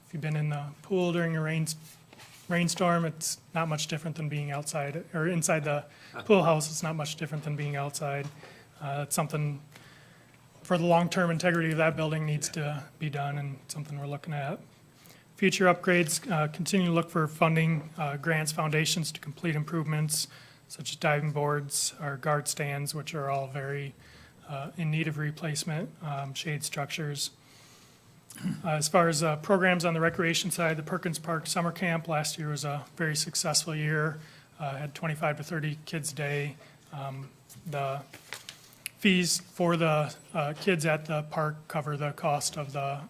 if you've been in the pool during a rainstorm, it's not much different than being outside, or inside the pool house, it's not much different than being outside. It's something for the long-term integrity of that building needs to be done, and something we're looking at. Future upgrades, continue to look for funding, grants, foundations to complete improvements, such as diving boards, our guard stands, which are all very in need of replacement, shade structures. As far as programs on the recreation side, the Perkins Park Summer Camp last year was a very successful year. Had 25 to 30 kids a day. The fees for the kids at the park cover the cost of the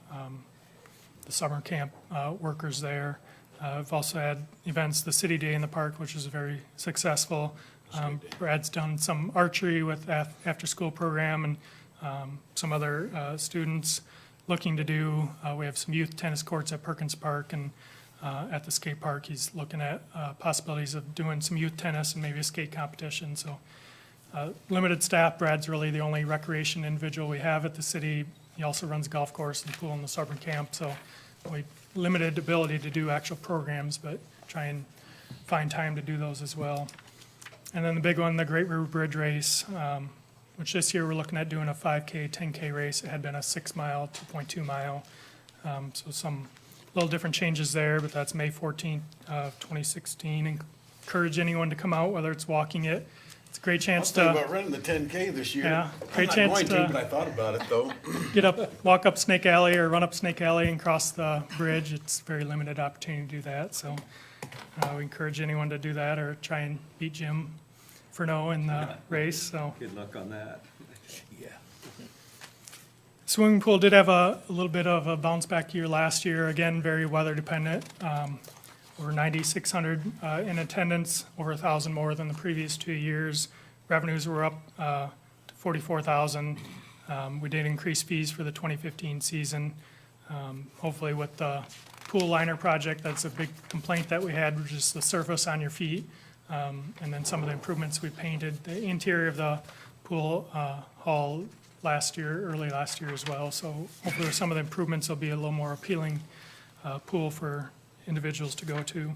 summer camp workers there. We've also had events, the City Day in the park, which was very successful. Brad's done some archery with after-school program, and some other students looking to do. We have some youth tennis courts at Perkins Park, and at the skate park, he's looking at possibilities of doing some youth tennis and maybe a skate competition. So limited staff. Brad's really the only recreation individual we have at the city. He also runs a golf course and pool in the summer camp, so we limited ability to do actual programs, but try and find time to do those as well. And then the big one, the Great River Bridge Race, which this year we're looking at doing a 5K, 10K race. It had been a 6 mile, 2.2 mile. So some little different changes there, but that's May 14th of 2016. Encourage anyone to come out, whether it's walking it. It's a great I chance was thinking to about running the 10K this year. Yeah, I'm great not chance going to- but I thought about it though. walk up Snake Alley or run up Snake Alley and cross the bridge. It's a very limited opportunity to do that. So we encourage anyone to do that or try and beat Jim Furneaux in the race. So Good luck on that. swimming pool did have a little bit of a bounce back year last year. Again, very weather dependent. Over 9,600 in attendance, over 1,000 more than the previous 2 years. Revenues were up to 44,000. We did increase fees for the 2015 season. Hopefully with the pool liner project, that's a big complaint that we had, which is the surface on your feet. And then some of the improvements we painted the interior of the pool hall early last year as well. So hopefully some of the improvements will be a little more appealing pool for individuals to go to.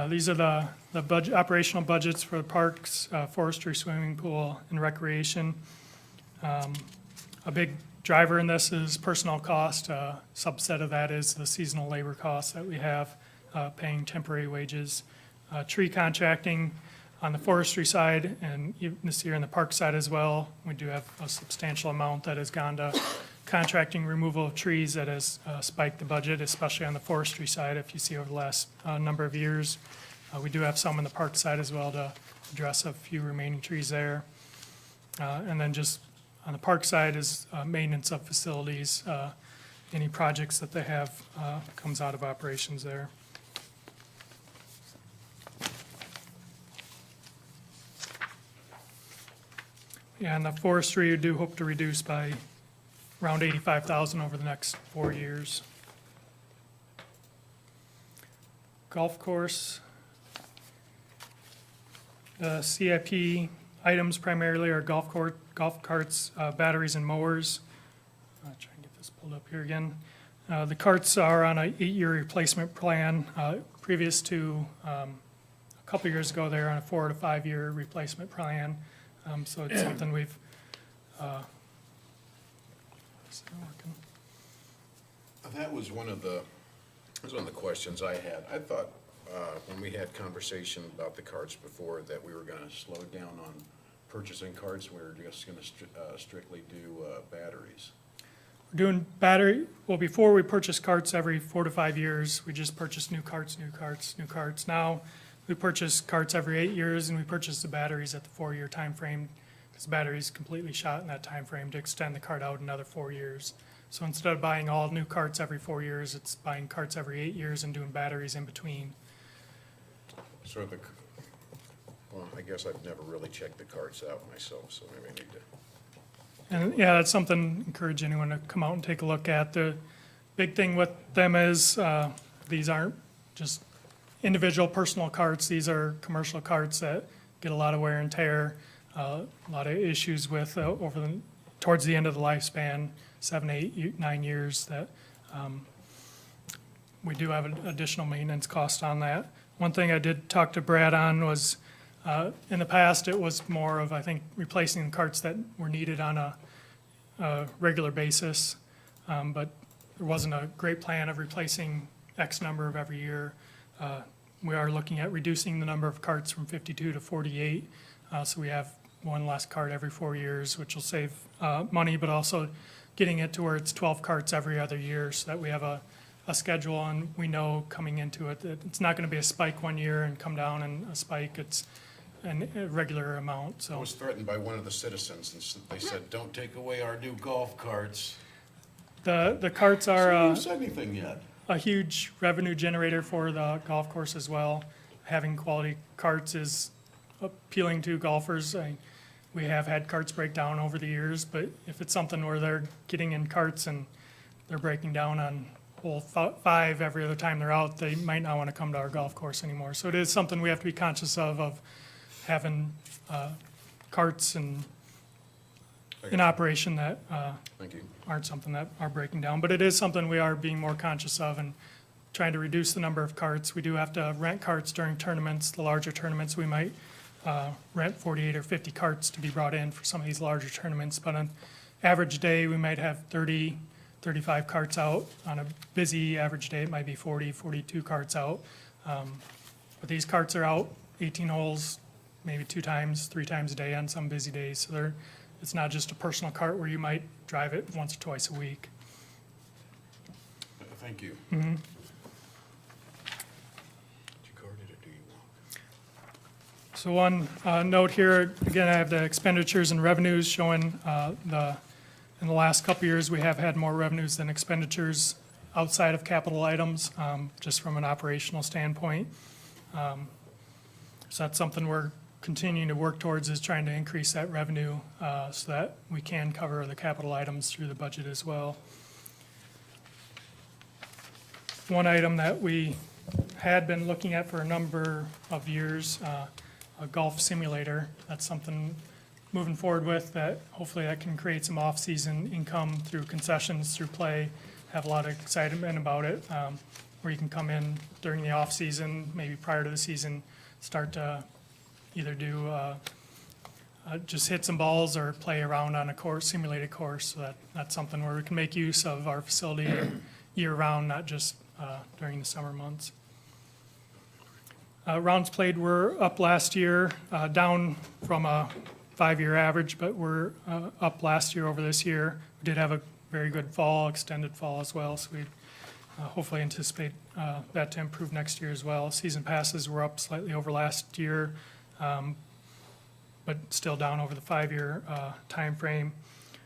These are the budget, operational budgets for the parks, forestry, swimming pool, and recreation. A big driver in this is personnel cost. A subset of that is the seasonal labor costs that we have, paying temporary wages. Tree contracting on the forestry side, and even this year on the park side as well. We do have a substantial amount that has gone to contracting removal of trees that has spiked the budget, especially on the forestry side, if you see over the last number of years. We do have some on the park side as well to address a few remaining trees there. And then just on the park side is maintenance of facilities. Any projects that they have comes out of operations there. Yeah, and the forestry, we do hope to reduce by around 85,000 over the next 4 years. Golf course. The CIP items primarily are golf carts, batteries, and mowers. I'll try and get this pulled up here again. The carts are on an 8-year replacement plan. Previous to a couple years ago, they were on a 4 to 5 year replacement plan. So it's something we've, is that working? That was one of the questions I had. I thought, when we had conversation about the carts before, that we were gonna slow down on purchasing carts, we were just gonna strictly do batteries. Doing battery, well, before we purchased carts every 4 to 5 years, we just purchased new carts. Now, we purchase carts every 8 years, and we purchase the batteries at the 4-year time frame, because the battery's completely shot in that time frame to extend the cart out another 4 years. So instead of buying all new carts every 4 years, it's buying carts every 8 years and doing batteries in between. So well, I guess I've never really checked the carts out myself, so maybe I need to. And yeah, that's something, encourage anyone to come out and take a look at. The big thing with them is, these aren't just individual personal carts. These are commercial carts that get a lot of wear and tear, a lot of issues with, towards the end of the lifespan, 7, 8, 9 years, that we do have an additional maintenance cost on that. One thing I did talk to Brad on was, in the past, it was more of, I think, replacing the carts that were needed on a regular basis. But there wasn't a great plan of replacing X number of every year. We are looking at reducing the number of carts from 52 to 48. So we have one less cart every 4 years, which will save money, but also getting it to where it's 12 carts every other year, so that we have a schedule, and we know coming into it that it's not going to be a spike one year and come down and a spike. It's a regular amount, I so. was threatened by one of the citizens, and they said, "Don't take away our new golf carts." The carts So are you haven't said anything yet. a huge revenue generator for the golf course as well. Having quality carts is appealing to golfers. We have had carts break down over the years, but if it's something where they're getting in carts and they're breaking down on hole 5 every other time they're out, they might not want to come to our golf course anymore. So it is something we have to be conscious of having carts in operation that Thank you. aren't something that are breaking down. But it is something we are being more conscious of and trying to reduce the number of carts. We do have to rent carts during tournaments. The larger tournaments, we might rent 48 or 50 carts to be brought in for some of these larger tournaments. But on average day, we might have 30, 35 carts out. On a busy average day, it might be 40, 42 carts out. But these carts are out 18 holes, maybe 2 times, 3 times a day on some busy days. So it's not just a personal cart where you might drive it once or twice a week. Thank you. Did you card it, or do you want? So one note here, again, I have the expenditures and revenues showing in the last couple years, we have had more revenues than expenditures outside of capital items, just from an operational standpoint. So that's something we're continuing to work towards, is trying to increase that revenue so that we can cover the capital items through the budget as well. One item that we had been looking at for a number of years, a golf simulator. That's something moving forward with, that hopefully that can create some off-season income through concessions, through play. Have a lot of excitement about it, where you can come in during the off-season, maybe prior to the season, start to either do just hit some balls or play around on a course, simulated course. So that's something where we can make use of our facility year-round, not just during the summer months. Rounds played were up last year, down from a 5-year average, but we're up last year over this year. We did have a very good fall, extended fall as well, so we hopefully anticipate that to improve next year as well. Season passes were up slightly over last year, but still down over the 5-year time frame.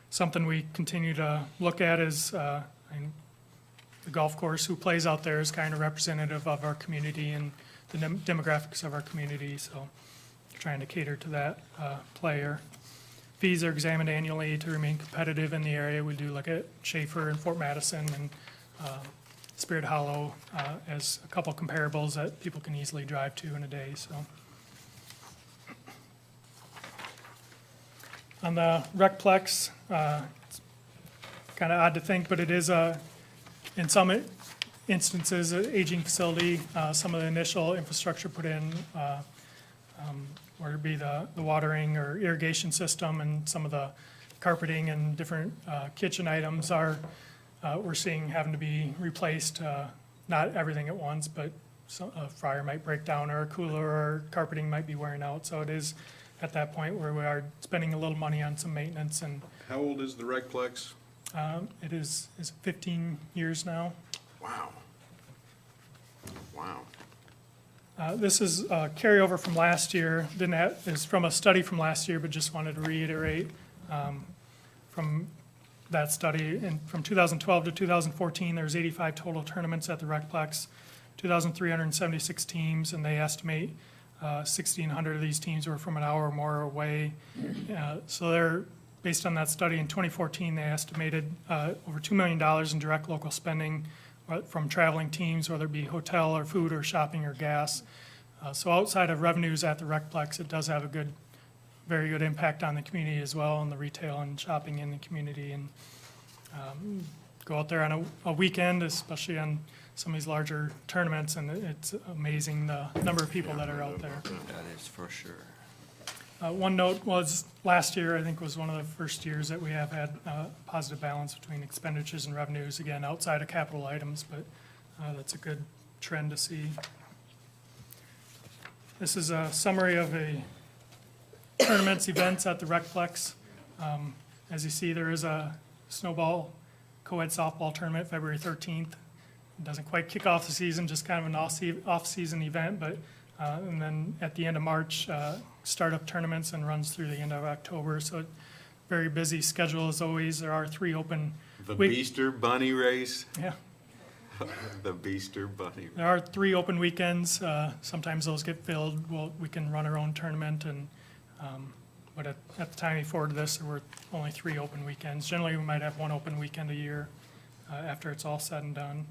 Something we continue to look at is the golf course, who plays out there, is kind of representative of our community and the demographics of our community, so trying to cater to that player. Fees are examined annually to remain competitive in the area. We do look at Schaefer and Fort Madison and Spirit Hollow as a couple comparables that people can easily drive to in a day. So, on the Recplex, it's kind of odd to think, but it is in some instances an aging facility. Some of the initial infrastructure put in, whether it be the watering or irrigation system, and some of the carpeting and different kitchen items we're seeing having to be replaced. Not everything at once, but a fryer might break down, or a cooler or carpeting might be wearing out. So it is at that point where we are spending a little money on some maintenance. And How old is the Recplex? It is 15 years now. Wow. Wow. This is a carryover from last year. Is from a study from last year, but just wanted to reiterate from that study. And from 2012 to 2014, there's 85 total tournaments at the Recplex, 2,376 teams, and they estimate 1,600 of these teams were from an hour or more away. So they're, based on that study, in 2014, they estimated over $2 million in direct local spending from traveling teams, whether it be hotel or food or shopping or gas. So outside of revenues at the Recplex, it does have a very good impact on the community as well, and the retail and shopping in the community. And go out there on a weekend, especially on some of these larger tournaments, and it's amazing the number of people that are out there. That is for sure. One note was, last year, I think, was one of the first years that we have had a positive balance between expenditures and revenues, again, outside of capital items, but that's a good trend to see. This is a summary of tournaments, events at the Recplex. As you see, there is a snowball co-ed softball tournament, February 13th. It doesn't quite kick off the season, just kind of an off-season event, but and then at the end of March, startup tournaments, and runs through the end of October. So very busy schedule as always. There are 3 open. The Beaster Bunny Race. Yeah, The Beaster Bunny. there are 3 open weekends. Sometimes those get filled. We can run our own tournament, and but at the time we forwarded this, there were only 3 open weekends. Generally, we might have 1 open weekend a year after it's all said and done.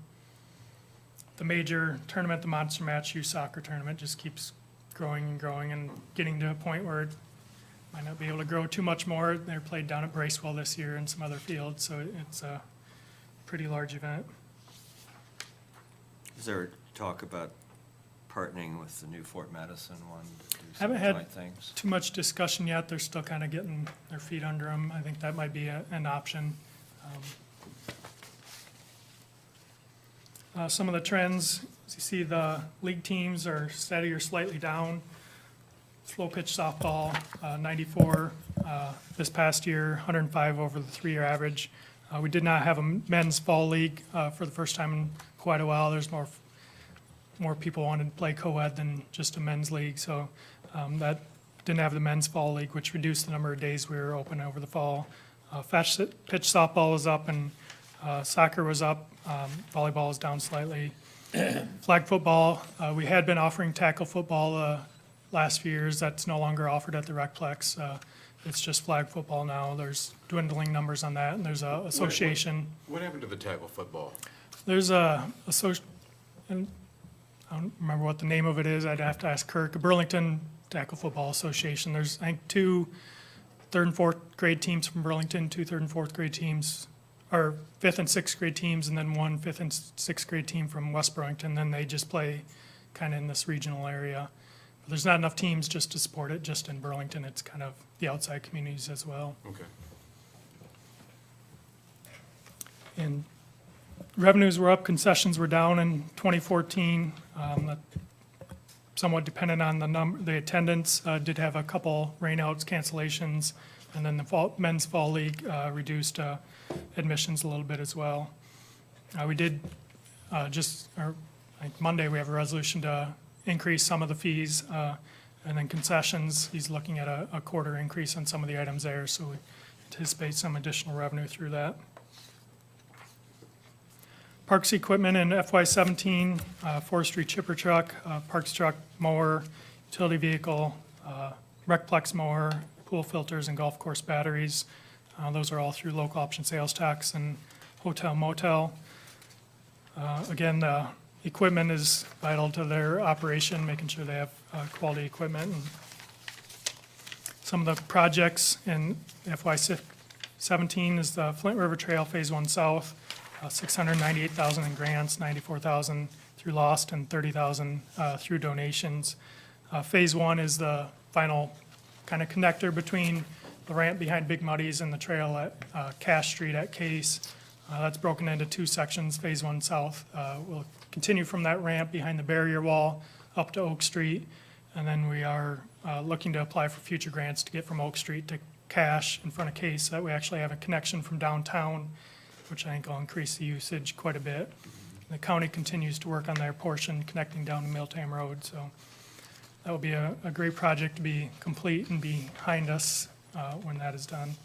The major tournament, the Monster Match youth soccer tournament, just keeps growing and growing and getting to a point where it might not be able to grow too much more. They're played down at Bracewell this year and some other fields, so it's a pretty large event. Is there talk about partnering with the new Fort Madison one to do some Haven't had joint things? too much discussion yet. They're still kind of getting their feet under them. I think that might be an option. Some of the trends, as you see, the league teams are steady or slightly down. Slow pitch softball, 94 this past year, 105 over the 3-year average. We did not have a men's fall league for the first time in quite a while. There's more people wanted to play co-ed than just a men's league, so that didn't have the men's fall league, which reduced the number of days we were open over the fall. Fast pitch softball was up, and soccer was up. Volleyball is down slightly. Flag football, we had been offering tackle football the last few years. That's no longer offered at the Recplex. It's just flag football now. There's dwindling numbers on that, and there's a association. What happened to the tackle football? There's and I don't remember what the name of it is. I'd have to ask Kirk. Burlington Tackle Football Association. There's, I think, 2 3rd and 4th grade teams from Burlington, 2 3rd and 4th grade teams, or 5th and 6th grade teams, and then 1 5th and 6th grade team from West Burlington. Then they just play kind of in this regional area. But there's not enough teams just to support it just in Burlington. It's kind of the outside communities as well. Okay. And revenues were up, concessions were down in 2014. That somewhat dependent on the attendance. Did have a couple rainouts, cancellations, and then the men's fall league reduced admissions a little bit as well. We did I think Monday we have a resolution to increase some of the fees, and then concessions. He's looking at a quarter increase on some of the items there, so we anticipate some additional revenue through that. Parks equipment in FY17, forestry chipper truck, parks truck, mower, utility vehicle, Recplex mower, pool filters, and golf course batteries. Those are all through local option sales tax and hotel motel. Again, the equipment is vital to their operation, making sure they have quality equipment. And some of the projects in FY17 is the Flint River Trail Phase 1 South. $698,000 in grants, $94,000 through lost, and $30,000 through donations. Phase 1 is the final kind of connector between the ramp behind Big Muddy's and the trail at Cash Street at Case. That's broken into 2 sections. Phase 1 South will continue from that ramp behind the barrier wall up to Oak Street, and then we are looking to apply for future grants to get from Oak Street to cache in front of Case, so that we actually have a connection from downtown, which I think will increase the usage quite a bit. The county continues to work on their portion connecting down to Milltown Road, so that will be a great project to be complete and behind us when that is done.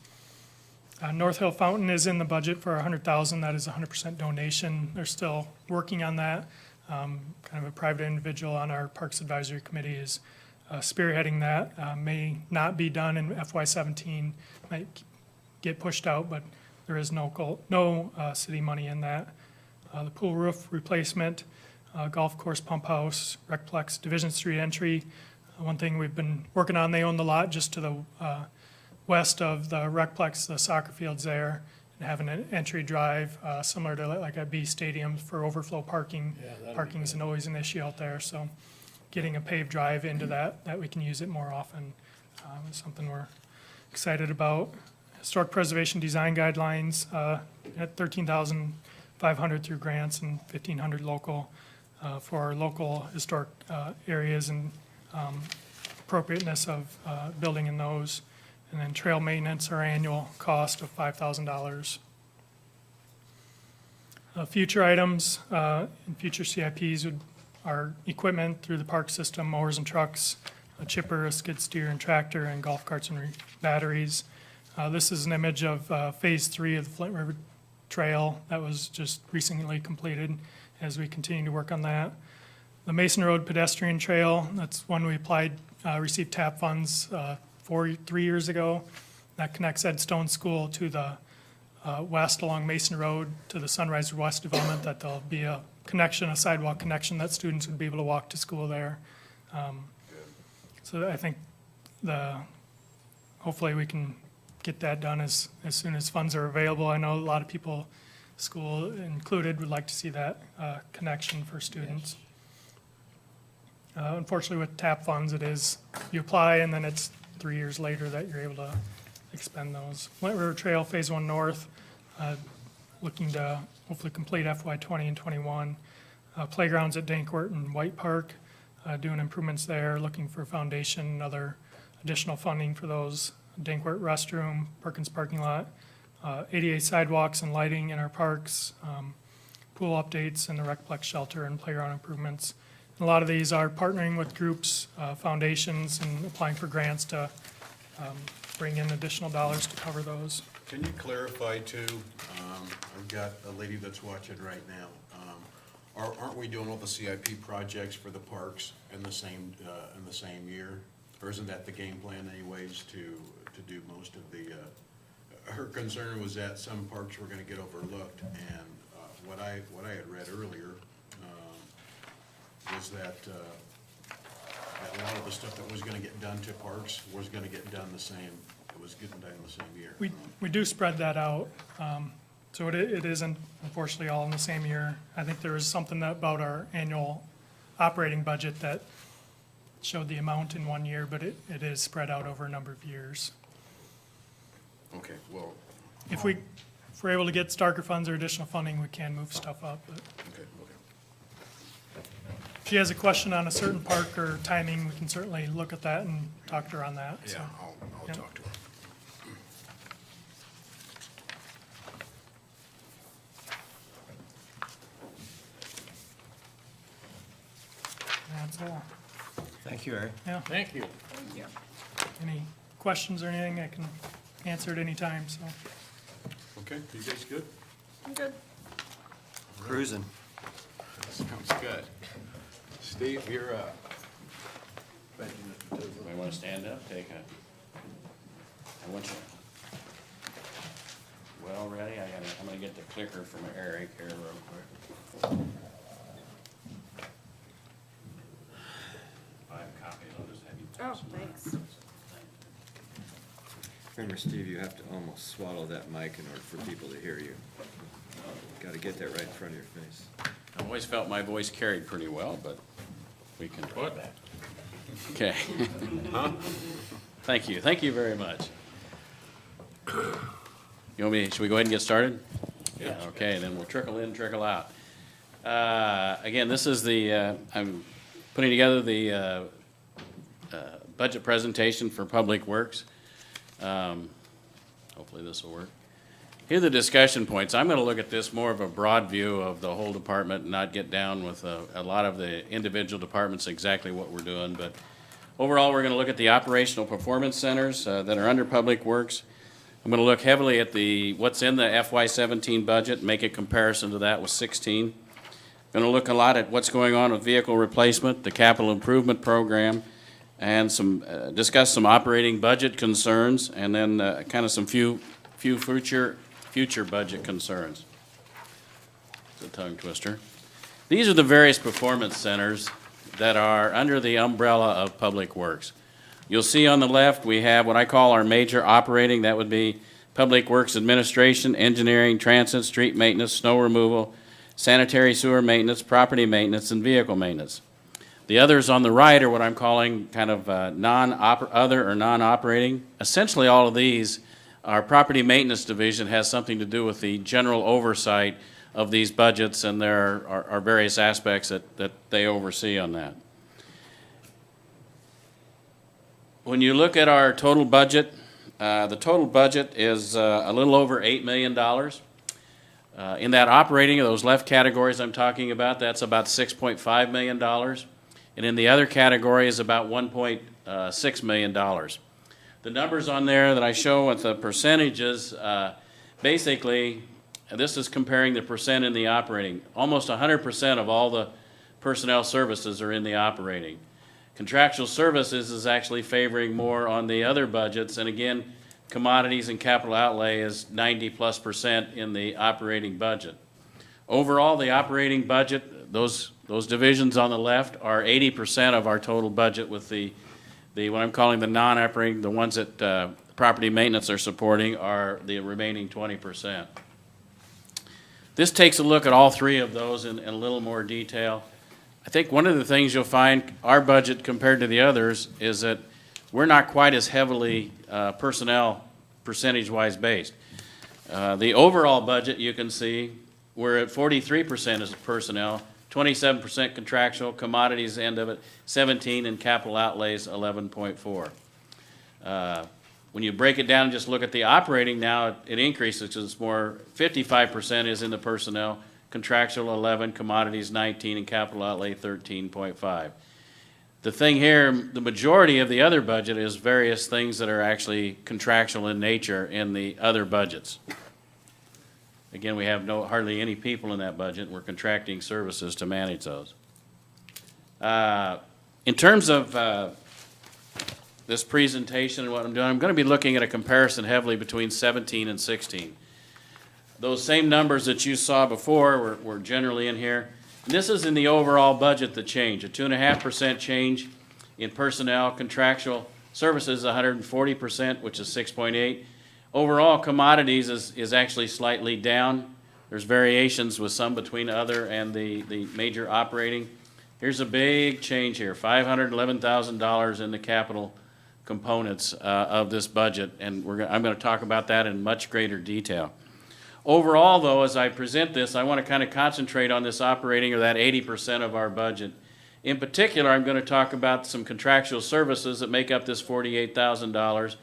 North Hill Fountain is in the budget for $100,000. That is a 100% donation. They're still working on that. Kind of a private individual on our Parks Advisory Committee is spearheading that. May not be done in FY17, might get pushed out, but there is no city money in that. The pool roof replacement, golf course pump house, Recplex Division Street entry. One thing we've been working on, they own the lot just to the west of the Recplex, the soccer fields there, and having an entry drive similar to like at B Stadium for overflow parking. Parking is always an issue out there, so getting a paved drive into that we can use it more often is something we're excited about. Historic preservation design guidelines at $13,500 through grants and $1,500 local for our local historic areas and appropriateness of building in those. And then trail maintenance, our annual cost of $5,000. Future items in future CIPs are equipment through the park system, mowers and trucks, a chipper, a skid steer and tractor, and golf carts and batteries. This is an image of Phase 3 of the Flint River Trail that was just recently completed as we continue to work on that. The Mason Road pedestrian trail, that's one we applied, received TAP funds 3 years ago. That connects Ed Stone School to the west along Mason Road to the Sunrise West development, that there'll be a connection, a sidewalk connection that students would be able to walk to school there. So I think hopefully we can get that done as soon as funds are available. I know a lot of people, school included, would like to see that connection for students. Unfortunately with TAP funds, it is, you apply and then it's 3 years later that you're able to expend those. Flint River Trail Phase 1 North, looking to hopefully complete FY20 and 21. Playgrounds at Dankwart and White Park, doing improvements there, looking for foundation and other additional funding for those. Dankwart restroom, Perkins parking lot, ADA sidewalks and lighting in our parks, pool updates and the Recplex shelter and playground improvements. A lot of these are partnering with groups, foundations, and applying for grants to bring in additional dollars to cover those. Can you clarify too, I've got a lady that's watching right now. Aren't we doing all the CIP projects for the parks in the same year? Or isn't that the game plan anyways to do most of the, her concern was that some parks were gonna get overlooked, and what I had read earlier was that a lot of the stuff that was gonna get done to parks was gonna get done the same, it was getting done the same year. We do spread that out, so it isn't unfortunately all in the same year. I think there was something about our annual operating budget that showed the amount in 1 year, but it is spread out over a number of years. Okay, well, If we're able to get Starker funds or additional funding, we can move stuff up. But okay. if she has a question on a certain park or timing, we can certainly look at that and talk to her on that. So, Yeah, I'll yep. talk to her. That's all. Thank you, Eric. Yeah. Thank you. Any questions or anything, I can answer at any time, so. Okay, you guys good? I'm good. Cruising. Sounds good. Steve, you're up. Anybody want to stand up, take I want you, well, ready, I'm gonna get the clicker from Eric here real quick. I have a copy, I'll just have you. Oh, thanks. Remember, Steve, you have to almost swallow that mic in order for people to hear you. Got to get that right in front of your face. I've always felt my voice carried pretty well, but we can put that. Okay. Thank you very much. You want me, should we go ahead and get started? Yeah. Okay, then we'll trickle in, trickle out. Again, this is I'm putting together the budget presentation for Public Works. Hopefully this will work. Here are the discussion points. I'm going to look at this more of a broad view of the whole department and not get down with a lot of the individual departments exactly what we're doing. But overall, we're going to look at the operational performance centers that are under Public Works. I'm going to look heavily at what's in the FY17 budget, make a comparison to that with 16. I'm going to look a lot at what's going on with vehicle replacement, the capital improvement program, and discuss some operating budget concerns, and then kind of some few future budget concerns. It's a tongue twister. These are the various performance centers that are under the umbrella of Public Works. You'll see on the left we have what I call our major operating. That would be Public Works Administration, Engineering, Transit, Street Maintenance, Snow Removal, Sanitary Sewer Maintenance, Property Maintenance, and Vehicle Maintenance. The others on the right are what I'm calling kind of other or non-operating. Essentially all of these, our Property Maintenance Division has something to do with the general oversight of these budgets, and there are various aspects that they oversee on that. When you look at our total budget, the total budget is a little over $8 million. In that operating, of those left categories I'm talking about, that's about $6.5 million. And in the other category is about $1.6 million. The numbers on there that I show with the percentages, basically, this is comparing the percent in the operating. Almost 100% of all the personnel services are in the operating. Contractual services is actually favoring more on the other budgets, and again, commodities and capital outlay is 90+% in the operating budget. Overall, the operating budget, those divisions on the left are 80% of our total budget, with the what I'm calling the non-operating, the ones that property maintenance are supporting, are the remaining 20%. This takes a look at all three of those in a little more detail. I think one of the things you'll find our budget compared to the others is that we're not quite as heavily personnel percentage-wise based. The overall budget, you can see, we're at 43% as personnel, 27% contractual, commodities end of it 17, and capital outlays 11.4. When you break it down and just look at the operating now, it increases because it's more, 55% is in the personnel, contractual 11, commodities 19, and capital outlay 13.5. The thing here, the majority of the other budget is various things that are actually contractual in nature in the other budgets. Again, we have hardly any people in that budget. We're contracting services to manage those. In terms of this presentation and what I'm doing, I'm going to be looking at a comparison heavily between 17 and 16. Those same numbers that you saw before were generally in here. And this is in the overall budget, the change, a 2.5% change in personnel. Contractual services, 140%, which is 6.8. Overall, commodities is actually slightly down. There's variations with some between other and the major operating. Here's a big change here, $511,000 in the capital components of this budget, and I'm going to talk about that in much greater detail. Overall, though, as I present this, I want to kind of concentrate on this operating, or that 80% of our budget. In particular, I'm going to talk about some contractual services that make up this $48,000,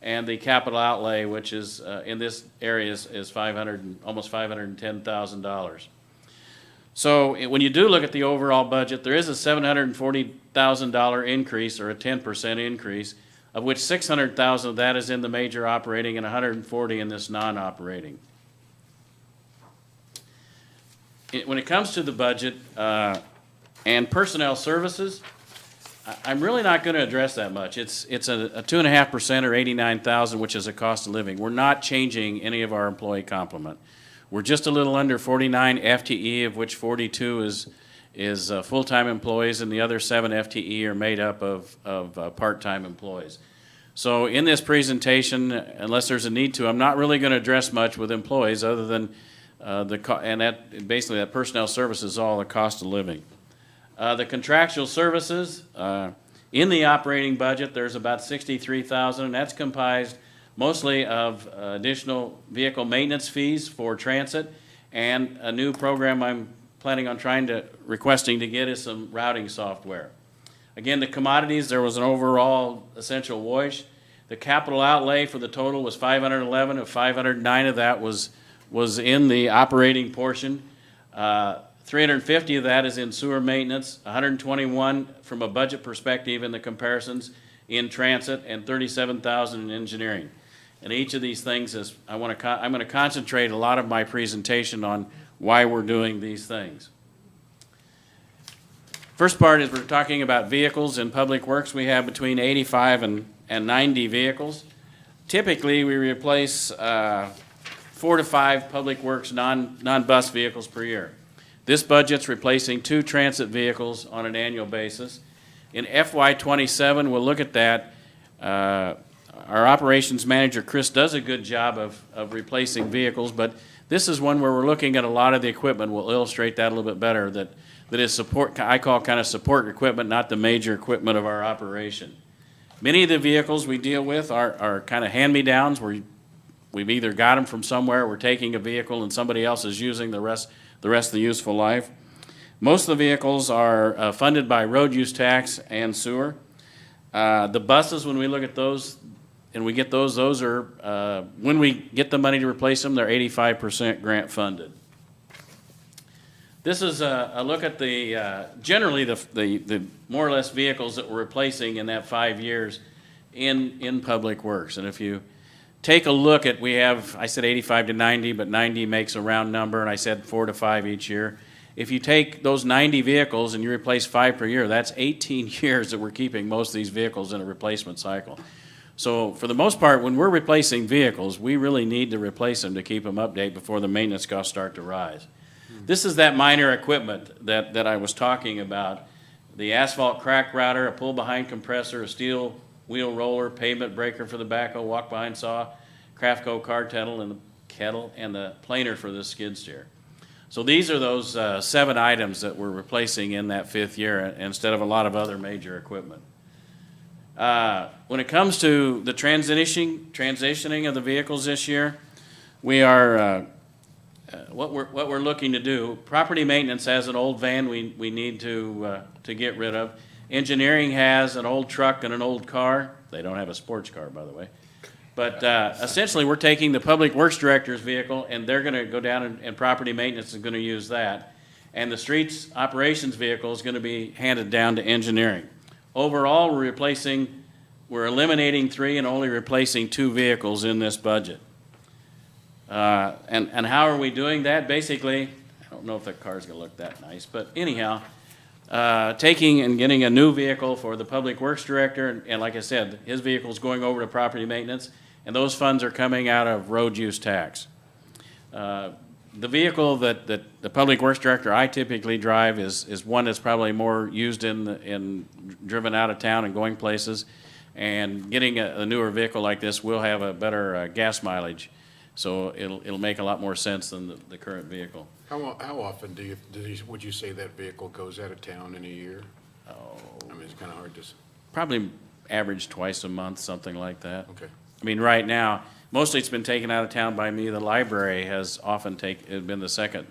and the capital outlay, which is in this area is almost $510,000. So when you do look at the overall budget, there is a $740,000 increase, or a 10% increase, of which $600,000 of that is in the major operating and $140,000 in this non-operating. When it comes to the budget and personnel services, I'm really not going to address that much. It's a 2.5% or $89,000, which is a cost of living. We're not changing any of our employee complement. We're just a little under 49 FTE, of which 42 is full-time employees, and the other 7 FTE are made up of part-time employees. So in this presentation, unless there's a need to, I'm not really going to address much with employees other than basically that personnel service is all the cost of living. The contractual services, in the operating budget, there's about $63,000, and that's comprised mostly of additional vehicle maintenance fees for transit, and a new program I'm planning on requesting to get is some routing software. Again, the commodities, there was an overall essential wash. The capital outlay for the total was 511, of 509 of that was in the operating portion. 350 of that is in sewer maintenance, 121 from a budget perspective in the comparisons in transit, and 37,000 in engineering. And each of these things is, I'm going to concentrate a lot of my presentation on why we're doing these things. First part is we're talking about vehicles in public works. We have between 85 and 90 vehicles. Typically, we replace 4 to 5 public works non-bus vehicles per year. This budget's replacing 2 transit vehicles on an annual basis. In FY27, we'll look at that. Our operations manager, Chris, does a good job of replacing vehicles, but this is one where we're looking at a lot of the equipment. We'll illustrate that a little bit better, that is support, I call kind of support equipment, not the major equipment of our operation. Many of the vehicles we deal with are kind of hand-me-downs, where we've either got them from somewhere, we're taking a vehicle and somebody else is using the rest of the useful life. Most of the vehicles are funded by road use tax and sewer. The buses, when we look at those, and we get those are, when we get the money to replace them, they're 85% grant funded. This is a look at the, generally the more or less vehicles that we're replacing in that 5 years in public works. And if you take a look at, we have, I said 85 to 90, but 90 makes a round number, and I said 4 to 5 each year. If you take those 90 vehicles and you replace 5 per year, that's 18 years that we're keeping most of these vehicles in a replacement cycle. So for the most part, when we're replacing vehicles, we really need to replace them to keep them updated before the maintenance costs start to rise. This is that minor equipment that I was talking about. The asphalt crack router, a pull-behind compressor, a steel wheel roller, pavement breaker for the backhoe, walk-behind saw, Craftco car kettle, and the planer for the skid steer. So these are those 7 items that we're replacing in that 5th year instead of a lot of other major equipment. When it comes to the transitioning of the vehicles this year, we are what we're looking to do. Property maintenance has an old van we need to get rid of. Engineering has an old truck and an old car. They don't have a sports car, by the way. But essentially, we're taking the public works director's vehicle, and they're going to go down and property maintenance is going to use that. And the streets operations vehicle is going to be handed down to engineering. Overall, we're eliminating 3 and only replacing 2 vehicles in this budget. And how are we doing that? Basically, I don't know if that car's going to look that nice, but anyhow, taking and getting a new vehicle for the public works director, and like I said, his vehicle's going over to property maintenance, and those funds are coming out of road use tax. The vehicle that the public works director I typically drive is one that's probably more used in driven out of town and going places, and getting a newer vehicle like this will have a better gas mileage, so it'll make a lot more sense than the current vehicle. How often would you say that vehicle goes out of town in a year? Oh, I mean, it's kind of hard to. probably average twice a month, something like that. Okay. I mean, right now, mostly it's been taken out of town by me. The library has often been the second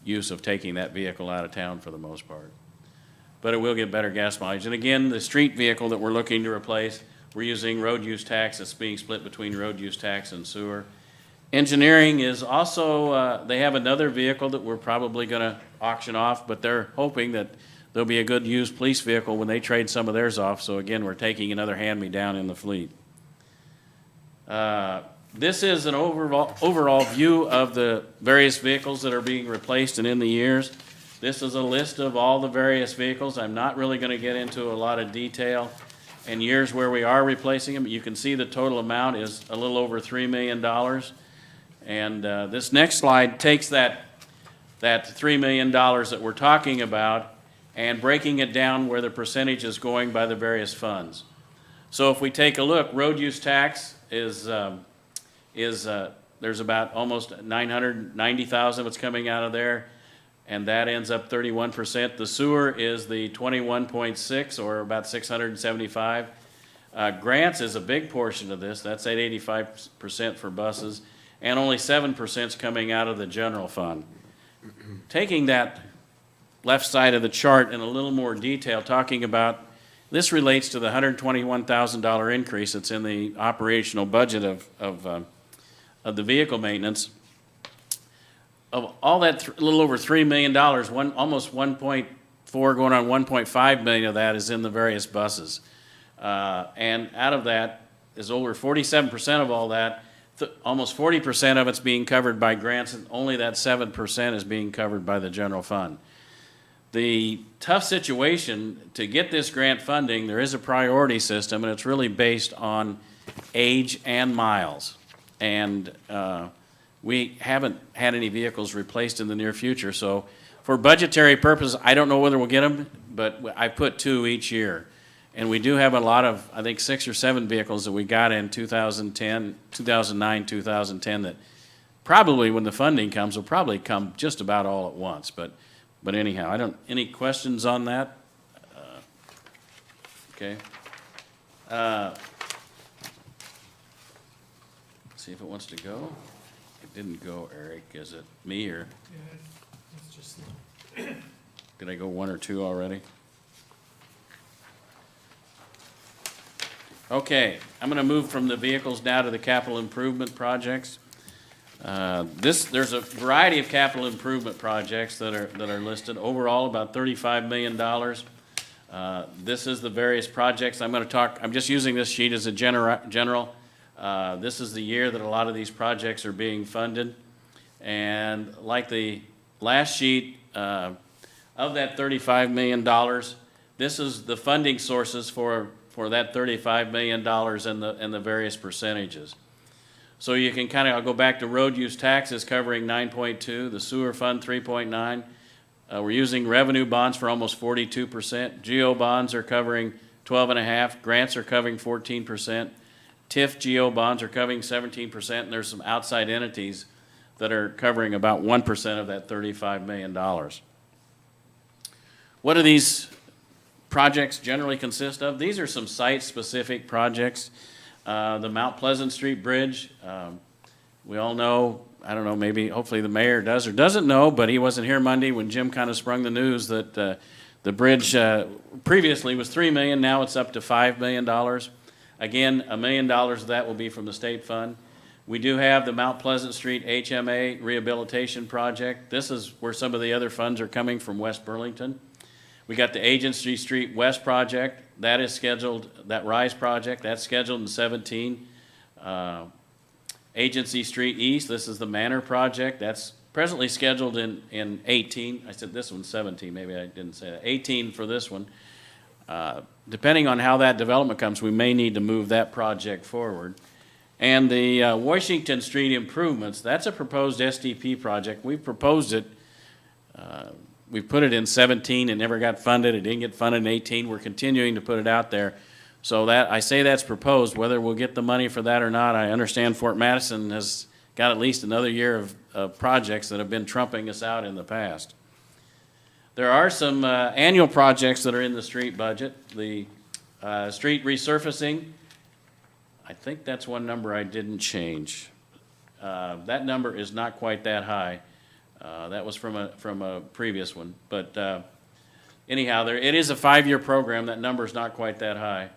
use of taking that vehicle out of town for the most part. But it will get better gas mileage. And again, the street vehicle that we're looking to replace, we're using road use tax. It's being split between road use tax and sewer. Engineering is also, they have another vehicle that we're probably going to auction off, but they're hoping that there'll be a good used police vehicle when they trade some of theirs off. So again, we're taking another hand-me-down in the fleet. This is an overall view of the various vehicles that are being replaced and in the years. This is a list of all the various vehicles. I'm not really going to get into a lot of detail and years where we are replacing them. You can see the total amount is a little over $3 million. And this next slide takes that $3 million that we're talking about and breaking it down where the percentage is going by the various funds. So if we take a look, road use tax is there's about almost $990,000 that's coming out of there, and that ends up 31%. The sewer is the 21.6, or about 675. Grants is a big portion of this. That's at 85% for buses, and only 7% is coming out of the general fund. Taking that left side of the chart in a little more detail, talking about This relates to the $121,000 increase that's in the operational budget of the vehicle maintenance. Of all that, a little over $3 million, almost 1.4 going on 1.5 million of that is in the various buses. And out of that is over 47% of all that, almost 40% of it's being covered by grants, and only that 7% is being covered by the general fund. The tough situation to get this grant funding, there is a priority system, and it's really based on age and miles. And we haven't had any vehicles replaced in the near future, so for budgetary purposes, I don't know whether we'll get them, but I put 2 each year. And we do have a lot of, I think, 6 or 7 vehicles that we got in 2010, 2009, 2010 that probably, when the funding comes, will probably come just about all at once. But anyhow, any questions on that? Okay. See if it wants to go. It didn't go, Eric. Is it me or? It's just Did I go 1 or 2 already? Okay, I'm going to move from the vehicles now to the capital improvement projects. There's a variety of capital improvement projects that are listed. Overall, about $35 million. This is the various projects. I'm just using this sheet as a general. This is the year that a lot of these projects are being funded. And like the last sheet, of that $35 million, this is the funding sources for that $35 million and the various percentages. So you can I'll go back to road use taxes covering 9.2, the sewer fund 3.9. We're using revenue bonds for almost 42%. GO bonds are covering 12.5%. Grants are covering 14%. TIF GO bonds are covering 17%. And there's some outside entities that are covering about 1% of that $35 million. What do these projects generally consist of? These are some site-specific projects. The Mount Pleasant Street Bridge, we all know, I don't know, maybe, hopefully the mayor does or doesn't know, but he wasn't here Monday when Jim kind of sprung the news that the bridge previously was $3 million, now it's up to $5 million. Again, $1 million of that will be from the state fund. We do have the Mount Pleasant Street HMA Rehabilitation Project. This is where some of the other funds are coming from West Burlington. We got the Agency Street West project, that is scheduled, that RISE project, that's scheduled in 17. Agency Street East, this is the Manor project, that's presently scheduled in 18. I said this one's 17, maybe I didn't say that. 18 for this one. Depending on how that development comes, we may need to move that project forward. And the Washington Street improvements, that's a proposed SDP project. We've proposed it. We put it in 17, it never got funded, it didn't get funded in 18, we're continuing to put it out there. So that, I say that's proposed, whether we'll get the money for that or not, I understand Fort Madison has got at least another year of projects that have been trumping us out in the past. There are some annual projects that are in the street budget. The street resurfacing, I think that's one number I didn't change. That number is not quite that high. That was from a previous one, but anyhow, it is a 5-year program. That number is not quite that high.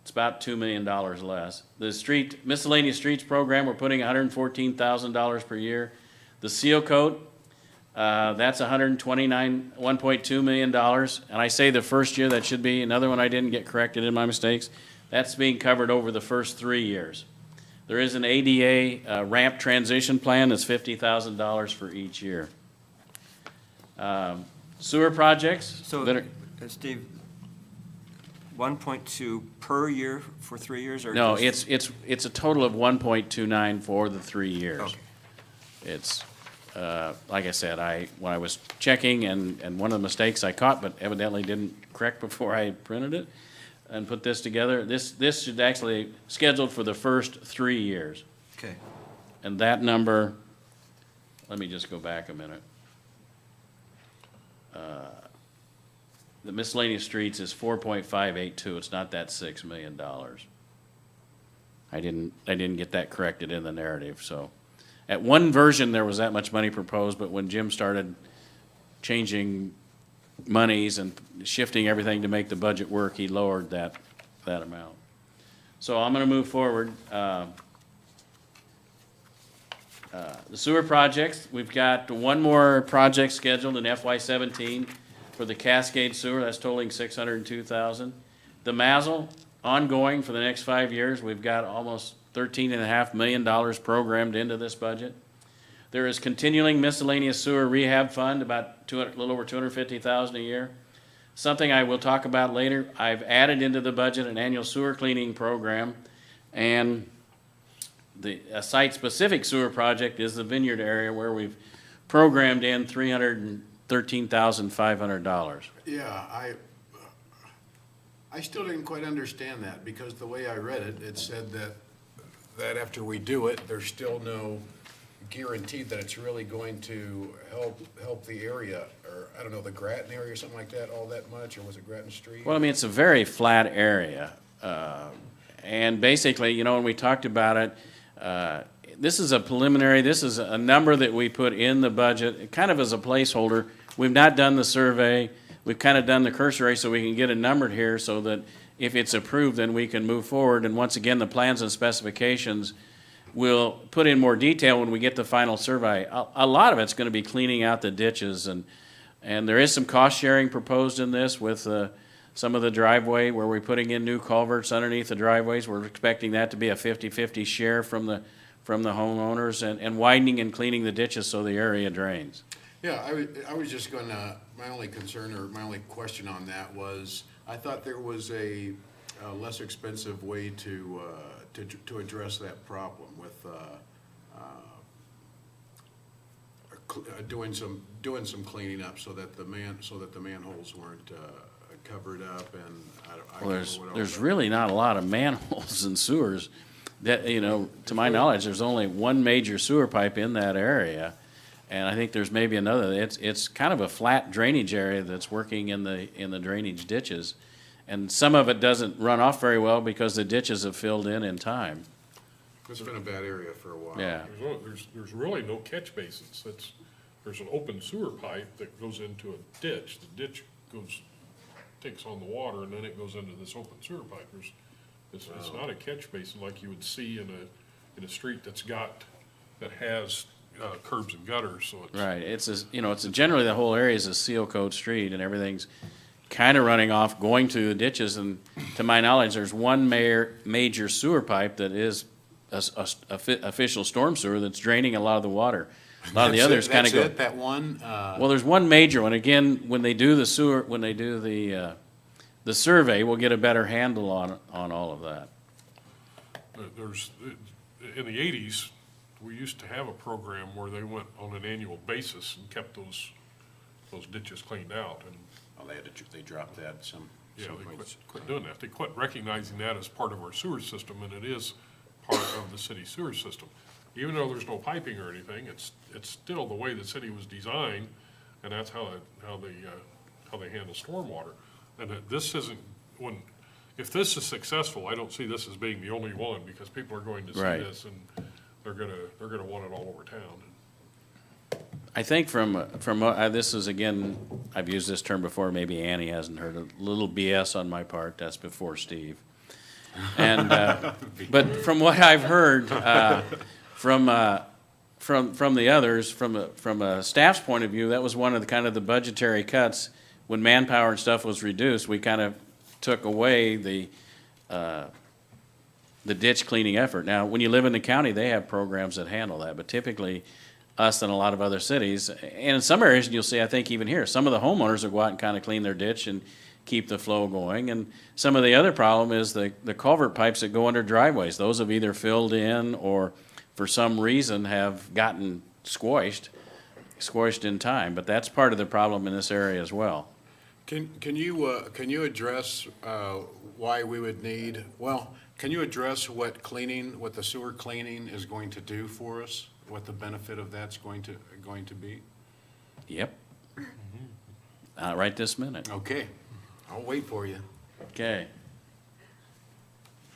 It's about $2 million less. The miscellaneous streets program, we're putting $114,000 per year. The seal coat, that's $1.2 million. And I say the first year, that should be another one I didn't get corrected in my mistakes. That's being covered over the first 3 years. There is an ADA ramp transition plan that's $50,000 for each year. Sewer projects. So, Steve, 1.2 per year for 3 years, or No, just- it's a total of 1.29 for the 3 years. Okay. It's like I said, when I was checking and one of the mistakes I caught, but evidently didn't correct before I printed it and put this together. This should actually scheduled for the first 3 years. Okay. And that number, let me just go back a minute. The miscellaneous streets is 4.582. It's not that $6 million. I didn't get that corrected in the narrative. So, at one version there was that much money proposed, but when Jim started changing monies and shifting everything to make the budget work, he lowered that amount. So I'm gonna move forward. The sewer projects, we've got one more project scheduled in FY17 for the Cascade Sewer, that's totaling $602,000. The Mazel, ongoing for the next 5 years, we've got almost $13.5 million programmed into this budget. There is continuing miscellaneous sewer rehab fund, about a little over $250,000 a year. Something I will talk about later, I've added into the budget an annual sewer cleaning program, and a site-specific sewer project is the Vineyard area where we've programmed in $313,500. Yeah, I still didn't quite understand that, because the way I read it, it said that after we do it, there's still no guarantee that it's really going to help the area, or, I don't know, the Grattan area or something like that, all that much, or was it Grattan Street? Well, I mean, it's a very flat area. And basically, you know, when we talked about it, this is a preliminary, this is a number that we put in the budget, kind of as a placeholder. We've not done the survey. We've kind of done the cursory so we can get it numbered here so that if it's approved, then we can move forward. And once again, the plans and specifications will put in more detail when we get the final survey. A lot of it's going to be cleaning out the ditches, and there is some cost sharing proposed in this with some of the driveway where we're putting in new culverts underneath the driveways. We're expecting that to be a 50-50 share from the homeowners, and widening and cleaning the ditches so the area drains. Yeah, I was just gonna, my only concern or my only question on that was, I thought there was a less expensive way to address that problem with doing some cleaning up so that the manholes weren't covered up, and I don't Well, know what there's else. really not a lot of manholes and sewers. That, you know, to my knowledge, there's only one major sewer pipe in that area, and I think there's maybe another. It's kind of a flat drainage area that's working in the drainage ditches, and some of it doesn't run off very well because the ditches have filled in time. It's been a bad area for a while. Yeah. There's really no catch basins. There's an open sewer pipe that goes into a ditch. The ditch takes on the water, and then it goes into this open sewer pipe. It's not a catch basin like you would see in a street that has curbs and gutters, so it's. Right. Generally the whole area is a seal coat street, and everything's kind of running off, going to the ditches. And to my knowledge, there's one major sewer pipe that is a official storm sewer that's draining a lot of the water. A lot of the others kind of go. That's it, that one? Well, there's one major one. Again, when they do the survey, we'll get a better handle on all of that. In the 80s, we used to have a program where they went on an annual basis and kept those ditches cleaned out, and Oh, they dropped that some yeah, they points. quit doing that. They quit recognizing that as part of our sewer system, and it is part of the city sewer system. Even though there's no piping or anything, it's still the way the city was designed, and that's how they handle stormwater. And this isn't, if this is successful, I don't see this as being the only one, because people are going to see Right. this, and they're gonna want it all over town. I think this is, again, I've used this term before, maybe Annie hasn't heard, a little BS on my part, that's before Steve. And, but from what I've heard, from the others, from a staff's point of view, that was one of the budgetary cuts. When manpower and stuff was reduced, we kind of took away the ditch cleaning effort. Now, when you live in the county, they have programs that handle that, but typically us and a lot of other cities, and in some areas, you'll see, I think even here, some of the homeowners will go out and kind of clean their ditch and keep the flow going. And some of the other problem is the culvert pipes that go under driveways. Those have either filled in or for some reason have gotten squished in time, but that's part of the problem in this area as well. Can you address why we would need, can you address what the sewer cleaning is going to do for us? What the benefit of that's going to be? Yep. Right this minute. Okay, I'll wait for you. Okay.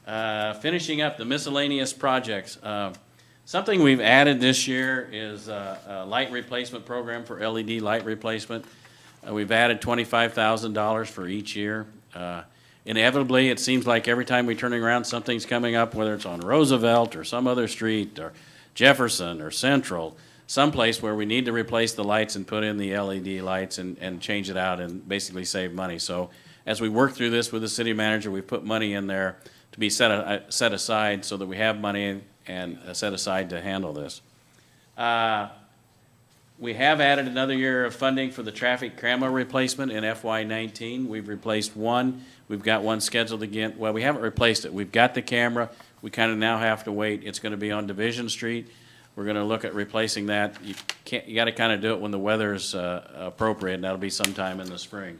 Finishing up the miscellaneous projects. Something we've added this year is a light replacement program for LED light replacement. We've added $25,000 for each year. Inevitably, it seems like every time we turn around, something's coming up, whether it's on Roosevelt or some other street or Jefferson or Central, someplace where we need to replace the lights and put in the LED lights and change it out and basically save money. So as we work through this with the city manager, we put money in there to be set aside so that we have money and set aside to handle this. We have added another year of funding for the traffic camera replacement in FY19. We've replaced one. We've got one scheduled again. Well, we haven't replaced it. We've got the camera. We kind of now have to wait. It's going to be on Division Street. We're going to look at replacing that. You got to kind of do it when the weather's appropriate, and that'll be sometime in the spring.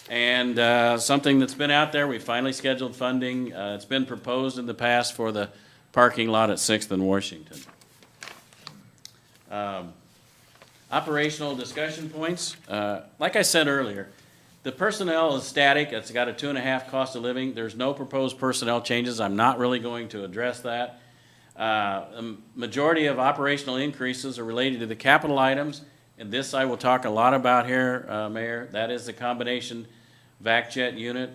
And something that's been out there, we finally scheduled funding. It's been proposed in the past for the parking lot at 6th and Washington. Operational discussion points. Like I said earlier, the personnel is static. It's got a 2.5 cost of living. There's no proposed personnel changes. I'm not really going to address that. The majority of operational increases are related to the capital items, and this I will talk a lot about here, Mayor. That is the combination vac jet unit,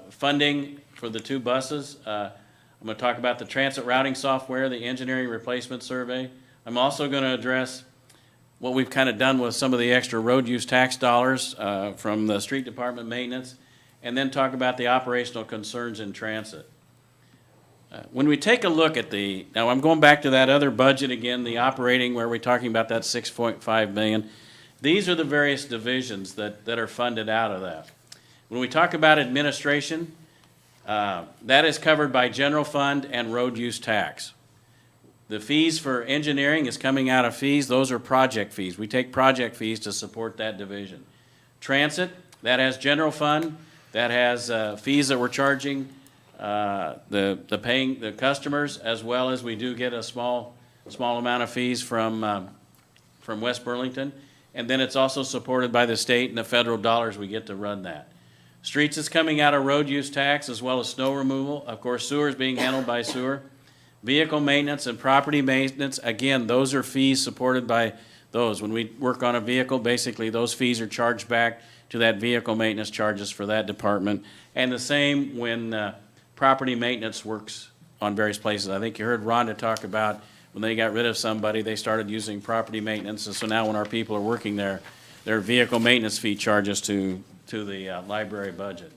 funding for the 2 buses. I'm going to talk about the transit routing software, the engineering replacement survey. I'm also going to address what we've kind of done with some of the extra road use tax dollars from the street department maintenance, and then talk about the operational concerns in transit. When we take a look at now I'm going back to that other budget again, the operating where we're talking about that $6.5 million. These are the various divisions that are funded out of that. When we talk about administration, that is covered by general fund and road use tax. The fees for engineering is coming out of fees. Those are project fees. We take project fees to support that division. Transit, that has general fund, that has fees that we're charging paying the customers, as well as we do get a small amount of fees from West Burlington. And then it's also supported by the state and the federal dollars we get to run that. Streets is coming out of road use tax as well as snow removal. Of course, sewer is being handled by sewer. Vehicle maintenance and property maintenance, again, those are fees supported by those. When we work on a vehicle, basically those fees are charged back to that vehicle maintenance charges for that department. And the same when property maintenance works on various places. I think you heard Rhonda talk about when they got rid of somebody, they started using property maintenance. And so now when our people are working there, their vehicle maintenance fee charges to the library budget.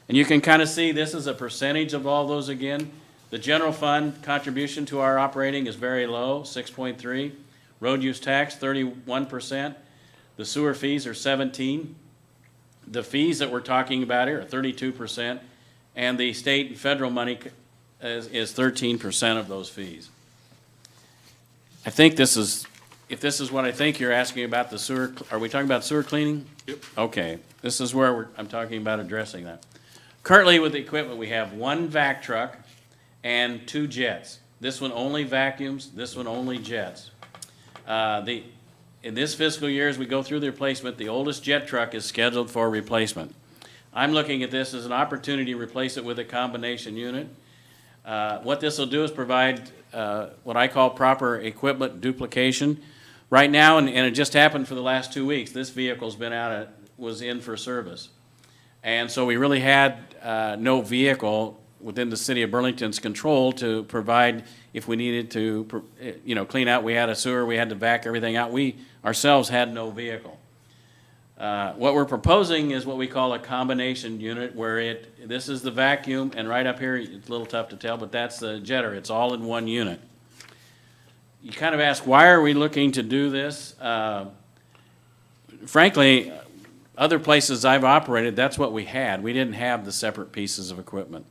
And you can kind of see this is a percentage of all those again. The general fund contribution to our operating is very low, 6.3. Road use tax, 31%. The sewer fees are 17%. The fees that we're talking about here are 32%. And the state and federal money is 13% of those fees. I think this is, if this is what I think you're asking about, the sewer, are we talking about sewer cleaning? Yep. Okay, this is where I'm talking about addressing that. Currently with the equipment, we have 1 vac truck and 2 jets. This one only vacuums, this one only jets. In this fiscal year, as we go through the replacement, the oldest jet truck is scheduled for replacement. I'm looking at this as an opportunity to replace it with a combination unit. What this will do is provide what I call proper equipment duplication. Right now, and it just happened for the last 2 weeks, this vehicle's been was in for service. And so we really had no vehicle within the city of Burlington's control to provide if we needed to, clean out. We had a sewer, we had to vac everything out. We ourselves had no vehicle. What we're proposing is what we call a combination unit, where this is the vacuum, and right up here, it's a little tough to tell, but that's the jetter. It's all in one unit. You kind of ask, why are we looking to do this? Frankly, other places I've operated, that's what we had. We didn't have the separate pieces of equipment.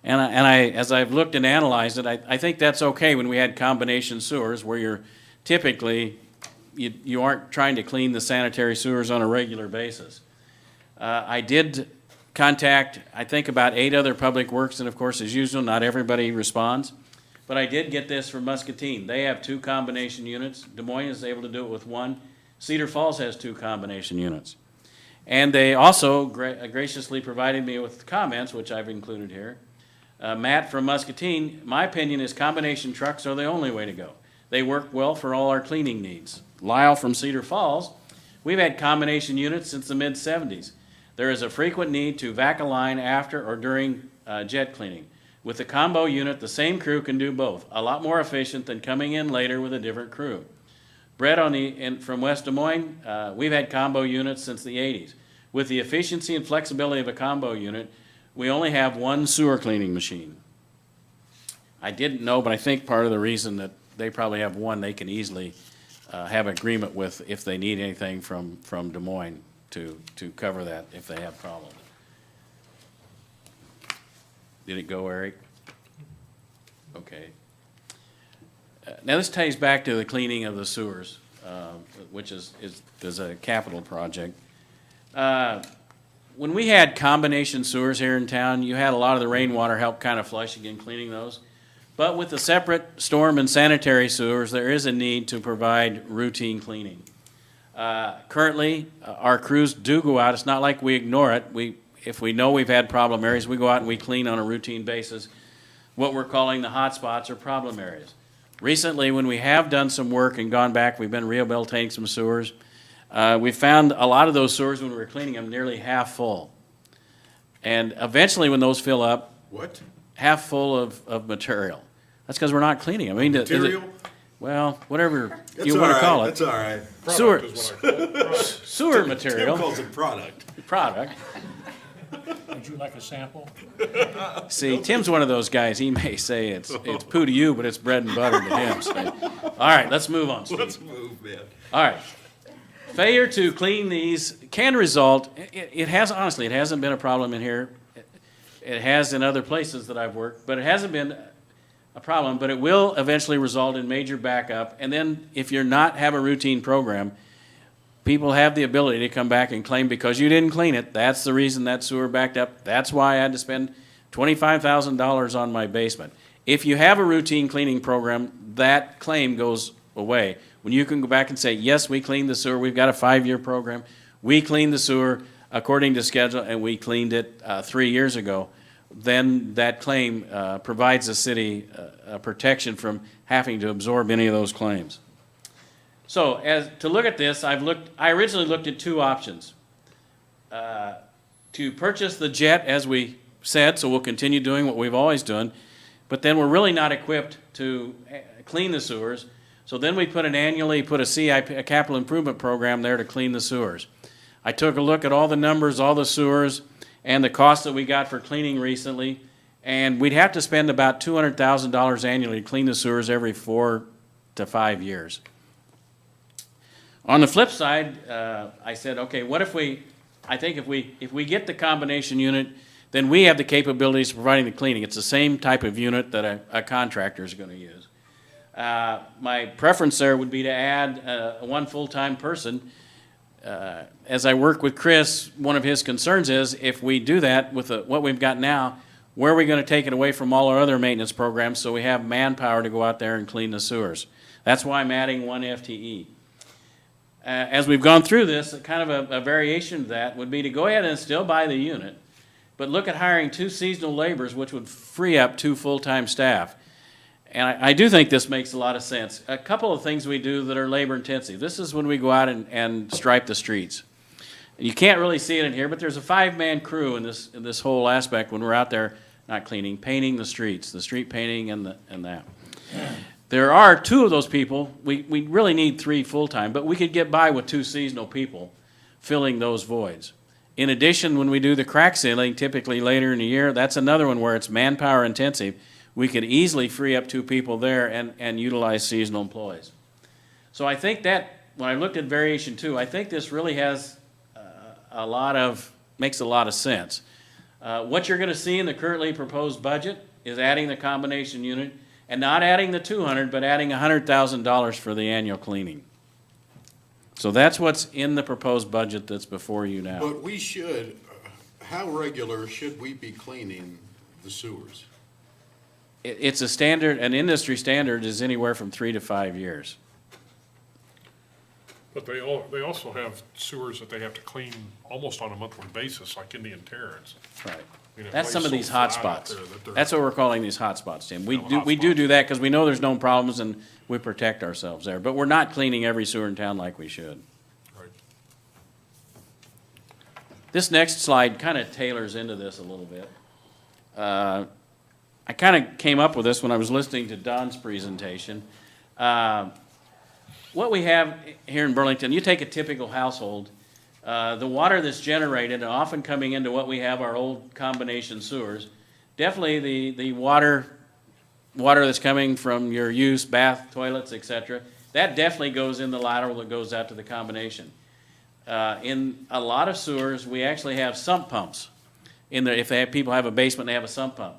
And as I've looked and analyzed it, I think that's okay when we had combination sewers, where you're typically, you aren't trying to clean the sanitary sewers on a regular basis. I did contact, I think, about 8 other public works, and of course, as usual, not everybody responds. But I did get this from Muscatine. They have 2 combination units. Des Moines is able to do it with 1. Cedar Falls has 2 combination units. And they also graciously provided me with comments, which I've included here. Matt from Muscatine, my opinion is combination trucks are the only way to go. They work well for all our cleaning needs. Lyle from Cedar Falls, We've had combination units since the mid-'70s. There is a frequent need to vac a line after or during jet cleaning. With the combo unit, the same crew can do both, a lot more efficient than coming in later with a different crew. Brett from West Des Moines, we've had combo units since the '80s. With the efficiency and flexibility of a combo unit, we only have one sewer cleaning machine. I didn't know, but I think part of the reason that they probably have one they can easily have agreement with if they need anything from Des Moines to cover that if they have problems. Did it go, Eric? Okay. Now this ties back to the cleaning of the sewers, which is a capital project. When we had combination sewers here in town, you had a lot of the rainwater help kind of flushing and cleaning those. But with the separate storm and sanitary sewers, there is a need to provide routine cleaning. Currently, our crews do go out. It's not like we ignore it. If we know we've had problem areas, we go out and we clean on a routine basis what we're calling the hot spots or problem areas. Recently, when we have done some work and gone back, we've been rehabilitating some sewers. We found a lot of those sewers when we were cleaning them nearly half full. And eventually when those fill up, What? half full of material. That's because we're not cleaning them. I mean, Material? well, whatever That's you all want to right, call it. That's all right. Sewer, Product is what I call it, product. sewer material, Tim calls it product. product. Would you like a sample? See, Tim's one of those guys, he may say it's poo to you, but it's bread and butter to him. So. All right, let's move on, Steve. Let's move, man. All right. Failure to clean these can result, it hasn't been a problem in here. It has in other places that I've worked, but it hasn't been a problem, but it will eventually result in major backup. And then if you're not have a routine program, people have the ability to come back and claim because you didn't clean it, that's the reason that sewer backed up. That's why I had to spend $25,000 on my basement. If you have a routine cleaning program, that claim goes away. When you can go back and say, yes, we cleaned the sewer, we've got a 5-year program, we cleaned the sewer according to schedule, and we cleaned it 3 years ago, then that claim provides the city a protection from having to absorb any of those claims. So to look at this, I originally looked at two options. To purchase the jet, as we said, so we'll continue doing what we've always done, but then we're really not equipped to clean the sewers. So then we put a CIP, a capital improvement program there to clean the sewers. I took a look at all the numbers, all the sewers, and the cost that we got for cleaning recently, and we'd have to spend about $200,000 annually to clean the sewers every 4 to 5 years. On the flip side, I said, okay, what if if we get the combination unit, then we have the capabilities of providing the cleaning. It's the same type of unit that a contractor is going to use. My preference there would be to add one full-time person. As I work with Chris, one of his concerns is if we do that with what we've got now, where are we going to take it away from all our other maintenance programs so we have manpower to go out there and clean the sewers? That's why I'm adding one FTE. As we've gone through this, kind of a variation of that would be to go ahead and still buy the unit, but look at hiring 2 seasonal laborers, which would free up 2 full-time staff. And I do think this makes a lot of sense. A couple of things we do that are labor intensive. This is when we go out and stripe the streets. And you can't really see it in here, but there's a 5-man crew in this whole aspect when we're out there, not cleaning, painting the streets, the street painting and that. There are 2 of those people. We really need 3 full-time, but we could get by with 2 seasonal people filling those voids. In addition, when we do the crack sealing, typically later in the year, that's another one where it's manpower intensive. We could easily free up 2 people there and utilize seasonal employees. So I think that, when I looked at variation 2, I think this really has makes a lot of sense. What you're going to see in the currently proposed budget is adding the combination unit, and not adding the $200,000, but adding $100,000 for the annual cleaning. So that's what's in the proposed budget that's before you now. But we should, how regular should we be cleaning the sewers? It's a standard, an industry standard is anywhere from 3 to 5 years. But they also have sewers that they have to clean almost on a monthly basis, like Indian Terrace. Right. I mean, it That's lays some of so these hot flat out spots. there that they're- That's what we're calling these hot spots, Tim. We hot do spots. that because we know there's no problems and we protect ourselves there. But we're not cleaning every sewer in town like we should. Right. This next slide kind of tailors into this a little bit. I kind of came up with this when I was listening to Don's presentation. What we have here in Burlington, you take a typical household, the water that's generated, and often coming into what we have, our old combination sewers, definitely the water that's coming from your use, bath, toilets, etc., that definitely goes in the lateral that goes out to the combination. In a lot of sewers, we actually have sump pumps. If people have a basement, they have a sump pump.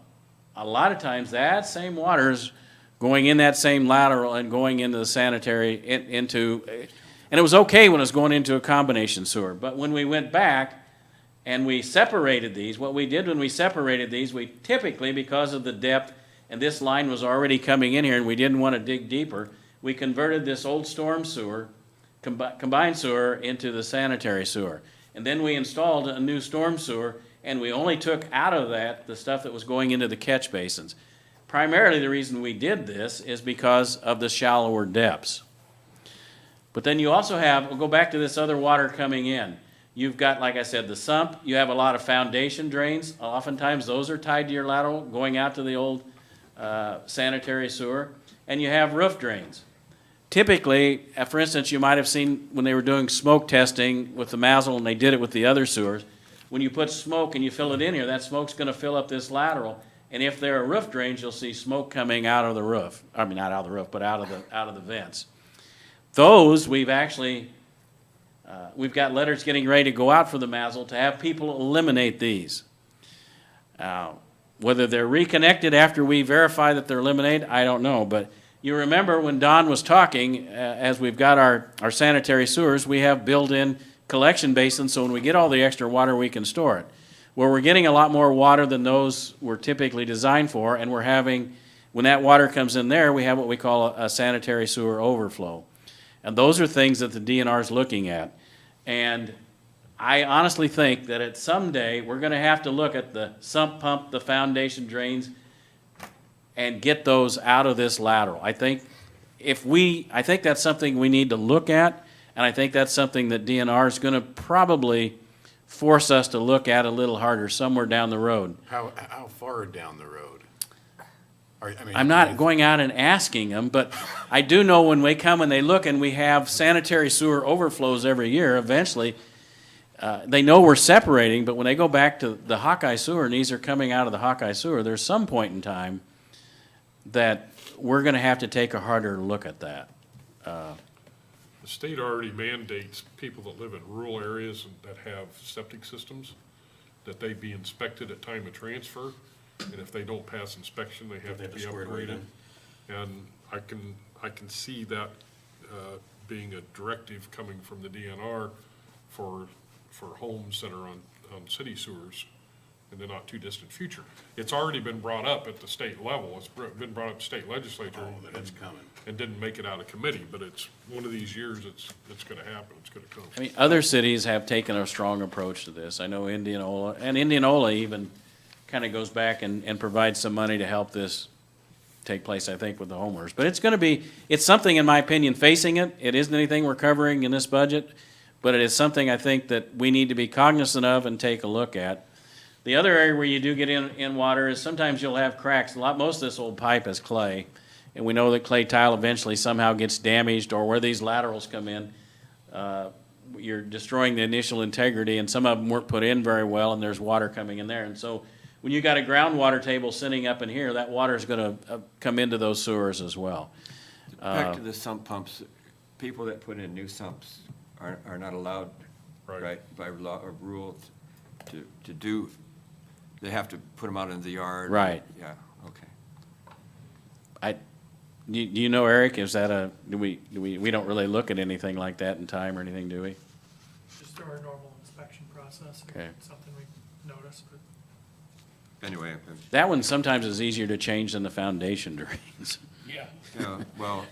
A lot of times, that same water is going in that same lateral and going into the sanitary, and it was okay when it was going into a combination sewer. But when we went back and we separated these, what we did when we separated these, we typically, because of the depth, and this line was already coming in here and we didn't want to dig deeper, we converted this old storm sewer, combined sewer, into the sanitary sewer. And then we installed a new storm sewer, and we only took out of that the stuff that was going into the catch basins. Primarily the reason we did this is because of the shallower depths. But then you also have, we'll go back to this other water coming in. You've got, like I said, the sump. You have a lot of foundation drains. Oftentimes those are tied to your lateral going out to the old sanitary sewer. And you have roof drains. Typically, for instance, you might have seen when they were doing smoke testing with the Mazzle, and they did it with the other sewers, when you put smoke and you fill it in here, that smoke's going to fill up this lateral. And if there are roof drains, you'll see smoke coming out of the roof. I mean, not out of the roof, but out of the vents. Those we've actually, we've got letters getting ready to go out for the Mazzle to have people eliminate these. Whether they're reconnected after we verify that they're eliminated, I don't know. But you remember when Don was talking, as we've got our sanitary sewers, we have built-in collection basins, so when we get all the extra water, we can store it. Where we're getting a lot more water than those were typically designed for, and we're having, when that water comes in there, we have what we call a sanitary sewer overflow. And those are things that the DNR is looking at. And I honestly think that at some day, we're going to have to look at the sump pump, the foundation drains, and get those out of this lateral. I think that's something we need to look at, and I think that's something that DNR is going to probably force us to look at a little harder somewhere down the road. How far down the road? I'm not going out and asking them, but I do know when they come and they look and we have sanitary sewer overflows every year, eventually they know we're separating, but when they go back to the Hawkeye sewer and these are coming out of the Hawkeye sewer, there's some point in time that we're going to have to take a harder look at that. The state already mandates people that live in rural areas and that have septic systems, that they be inspected at time of transfer, and if they don't pass inspection, they have to be upgraded. And I can see that being a directive coming from the DNR for homes that are on city sewers in the not too distant future. It's already been brought up at the state level. It's been brought up to state legislature. Oh, that's coming. And didn't make it out of committee, but it's one of these years it's going to happen. It's going to come. I mean, other cities have taken a strong approach to this. I know Indianola even kind of goes back and provides some money to help this take place, I think, with the homeowners. But it's something, in my opinion, facing it. It isn't anything we're covering in this budget, but it is something I think that we need to be cognizant of and take a look at. The other area where you do get in water is sometimes you'll have cracks. Most of this old pipe is clay, and we know that clay tile eventually somehow gets damaged, or where these laterals come in, you're destroying the initial integrity, and some of them weren't put in very well, and there's water coming in there. And so when you got a groundwater table sitting up in here, that water is going to come into those sewers as well. Back to the sump pumps, people that put in new sumps are not allowed, right, by law or rule to do, they have to put them out in the yard. Right. Yeah, okay. Do you know, Eric, is that we don't really look at anything like that in time or anything, do we? Just through our normal inspection process. Okay. Something we noticed, but. Anyway. That one sometimes is easier to change than the foundation drains. Yeah. Well,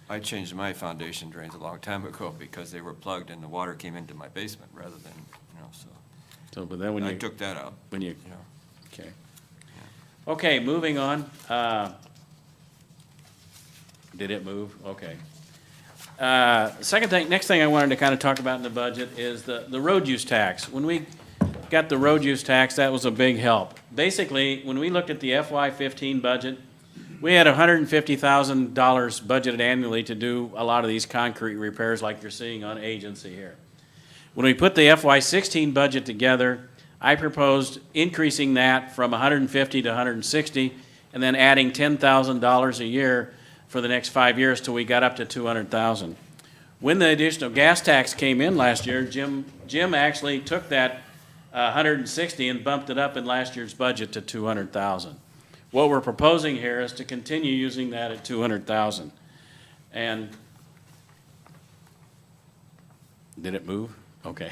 I changed my foundation drains a long time ago because they were plugged and the water came into my basement rather than, so. So, but then when I you took that out. okay. Okay, moving on. Did it move? Okay. Next thing I wanted to kind of talk about in the budget is the road use tax. When we got the road use tax, that was a big help. Basically, when we looked at the FY15 budget, we had $150,000 budgeted annually to do a lot of these concrete repairs like you're seeing on agency here. When we put the FY16 budget together, I proposed increasing that from 150 to 160 and then adding $10,000 a year for the next 5 years till we got up to 200,000. When the additional gas tax came in last year, Jim actually took that 160 and bumped it up in last year's budget to 200,000. What we're proposing here is to continue using that at 200,000. And did it move? Okay.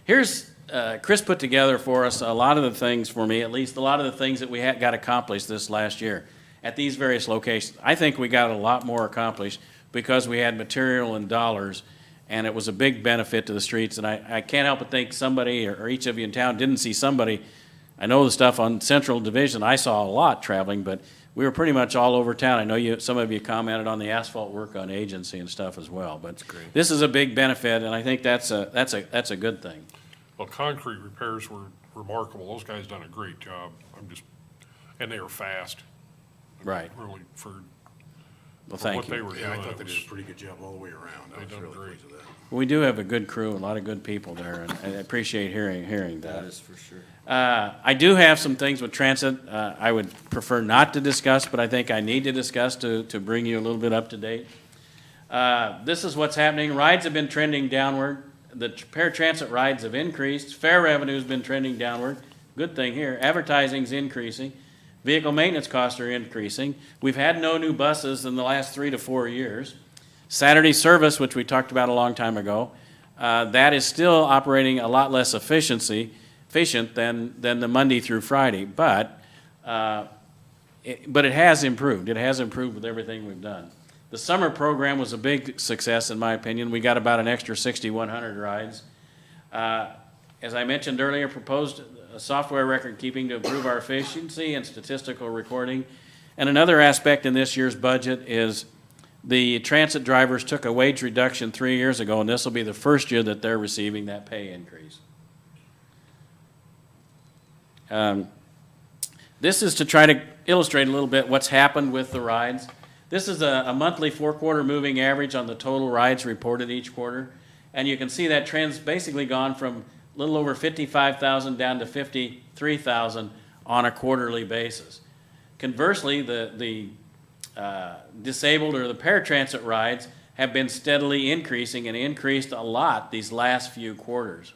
Here's Chris put together for us a lot of the things, for me at least, a lot of the things that we got accomplished this last year at these various locations. I think we got a lot more accomplished because we had material and dollars, and it was a big benefit to the streets. And I can't help but think somebody, or each of you in town, didn't see somebody. I know the stuff on Central Division, I saw a lot traveling, but we were pretty much all over town. I know some of you commented on the asphalt work on agency and stuff as well. But this is a big benefit, and I think that's a good thing. Well, concrete repairs were remarkable. Those guys done a great job. And they were fast. Right. Really, for Well, thank what they you. were doing. Yeah, I thought they it did was- a pretty good job all the way around. I They was done really great. pleased with that. We do have a good crew, a lot of good people there, and I appreciate hearing That that. is for sure. I do have some things with transit I would prefer not to discuss, but I think I need to discuss to bring you a little bit up to date. This is what's happening. Rides have been trending downward. The paratransit rides have increased. Fare revenue's been trending downward. Good thing here. Advertising's increasing. Vehicle maintenance costs are increasing. We've had no new buses in the last 3 to 4 years. Saturday service, which we talked about a long time ago, that is still operating a lot less efficient than the Monday through Friday, but it has improved. It has improved with everything we've done. The summer program was a big success, in my opinion. We got about an extra 6,100 rides. As I mentioned earlier, proposed a software record keeping to improve our efficiency and statistical recording. And another aspect in this year's budget is the transit drivers took a wage reduction 3 years ago, and this will be the first year that they're receiving that pay increase. This is to try to illustrate a little bit what's happened with the rides. This is a monthly 4-quarter moving average on the total rides reported each quarter. And you can see that trend's basically gone from a little over 55,000 down to 53,000 on a quarterly basis. Conversely, the disabled or the paratransit rides have been steadily increasing and increased a lot these last few quarters.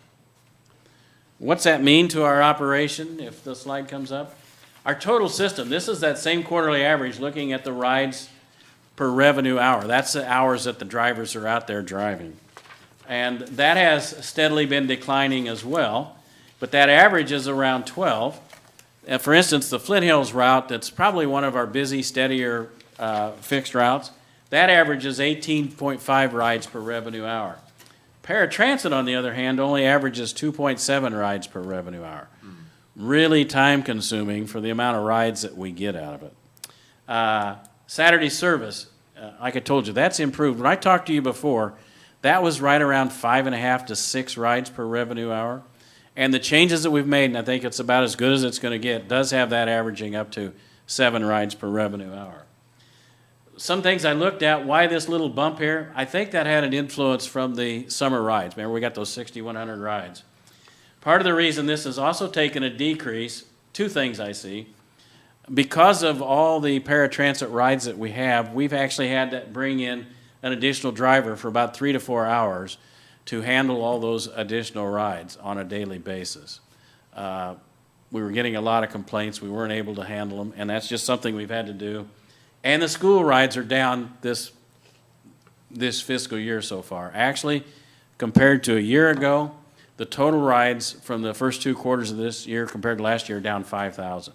What's that mean to our operation, if the slide comes up? Our total system, this is that same quarterly average looking at the rides per revenue hour. That's the hours that the drivers are out there driving. And that has steadily been declining as well, but that average is around 12. For instance, the Flint Hills route, that's probably one of our busy, steadier fixed routes, that averages 18.5 rides per revenue hour. Paratransit, on the other hand, only averages 2.7 rides per revenue hour. Really time-consuming for the amount of rides that we get out of it. Saturday service, like I told you, that's improved. When I talked to you before, that was right around 5.5 to 6 rides per revenue hour. And the changes that we've made, and I think it's about as good as it's going to get, does have that averaging up to 7 rides per revenue hour. Some things I looked at, why this little bump here, I think that had an influence from the summer rides. Remember, we got those 6,100 rides. Part of the reason this has also taken a decrease, 2 things I see. Because of all the paratransit rides that we have, we've actually had to bring in an additional driver for about 3 to 4 hours to handle all those additional rides on a daily basis. We were getting a lot of complaints. We weren't able to handle them, and that's just something we've had to do. And the school rides are down this fiscal year so far. Actually, compared to a year ago, the total rides from the first 2 quarters of this year compared to last year are down 5,000.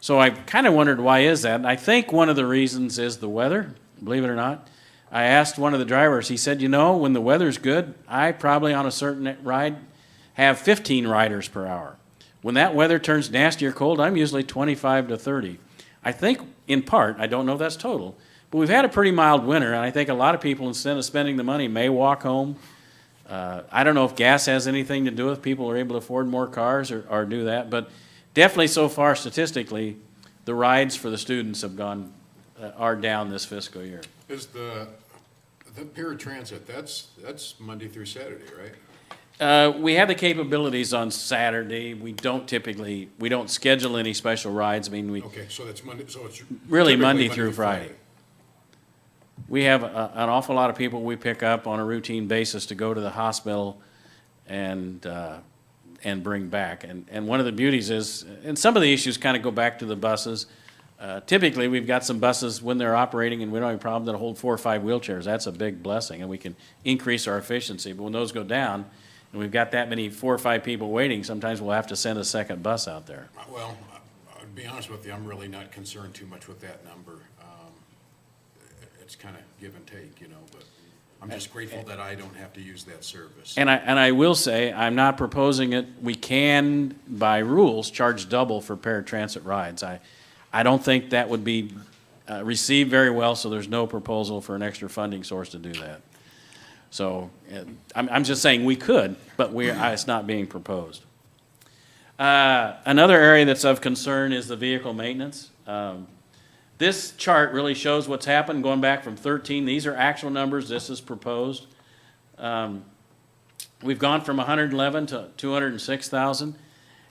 So I kind of wondered, why is that? And I think one of the reasons is the weather, believe it or not. I asked one of the drivers, he said, you know, when the weather's good, I probably on a certain ride have 15 riders per hour. When that weather turns nasty or cold, I'm usually 25 to 30. I think, in part, I don't know if that's total, but we've had a pretty mild winter, and I think a lot of people, instead of spending the money, may walk home, I don't know if gas has anything to do with people are able to afford more cars or do that, but definitely so far statistically, the rides for the students have gone, are down this fiscal year. Is the paratransit, that's Monday through Saturday, right? We have the capabilities on Saturday. We don't schedule any special rides. I mean, Okay, so that's Monday, so it's. Really typically Monday through Friday. We have an awful lot of people we pick up on a routine basis to go to the hospital and bring back. And one of the beauties is, and some of the issues kind of go back to the buses. Typically, we've got some buses when they're operating and we don't have a problem that'll hold 4 or 5 wheelchairs. That's a big blessing and we can increase our efficiency. But when those go down and we've got that many 4 or 5 people waiting, sometimes we'll have to send a second bus out there. Well, I'll be honest with you, I'm really not concerned too much with that number. It's kind of give and take, you know, but I'm just grateful that I don't have to use that service. And I will say, I'm not proposing it. We can, by rules, charge double for paratransit rides. I don't think that would be received very well, so there's no proposal for an extra funding source to do that. So I'm just saying we could, but it's not being proposed. Another area that's of concern is the vehicle maintenance. This chart really shows what's happened going back from 13. These are actual numbers. This is proposed. We've gone from 111 to 206,000,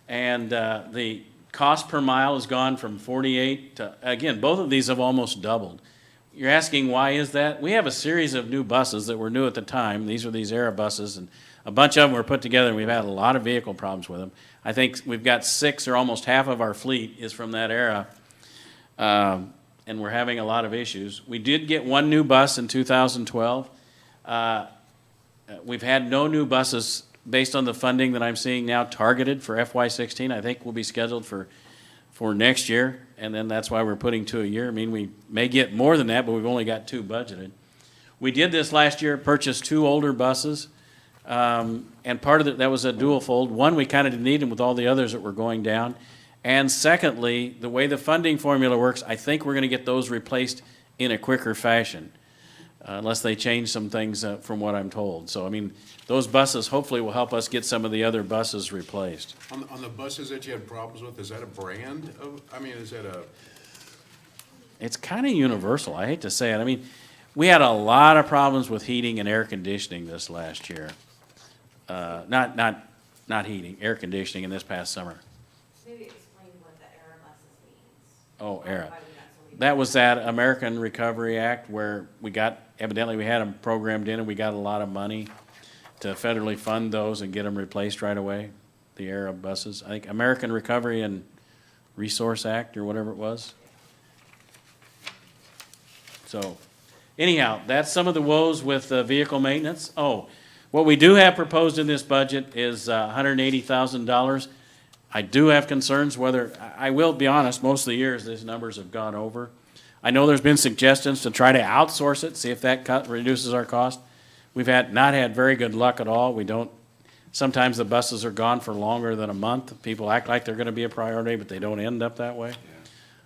and the cost per mile has gone from 48 to, again, both of these have almost doubled. You're asking why is that? We have a series of new buses that were new at the time. These were these era buses, and a bunch of them were put together, and we've had a lot of vehicle problems with them. I think we've got 6 or almost half of our fleet is from that era. And we're having a lot of issues. We did get 1 new bus in 2012. We've had no new buses based on the funding that I'm seeing now targeted for FY16. I think will be scheduled for next year, and then that's why we're putting 2 a year. I mean, we may get more than that, but we've only got 2 budgeted. We did this last year, purchased 2 older buses, and part of that was a dual fold. One, we kind of didn't need them with all the others that were going down. And secondly, the way the funding formula works, I think we're going to get those replaced in a quicker fashion, unless they change some things from what I'm told. So, I mean, those buses hopefully will help us get some of the other buses replaced. On the buses that you had problems with, is that a brand of, I mean, is that a? It's kind of universal. I hate to say it. I mean, we had a lot of problems with heating and air conditioning this last year. Not heating, air conditioning in this past summer. Maybe explain what the ERA buses means. Oh, ERA. Why we got so many That was that American Recovery Act where evidently we had them programmed in and we got a lot of money to federally fund those and get them replaced right away, the ERA buses. I think American Recovery and Resource Act or whatever it was. So anyhow, that's some of the woes with vehicle maintenance. Oh, what we do have proposed in this budget is $180,000. I do have concerns whether, I will be honest, most of the years these numbers have gone over. I know there's been suggestions to try to outsource it, see if that reduces our cost. We've not had very good luck at all. Sometimes the buses are gone for longer than a month. People act like they're going to be a priority, but they don't end up that way.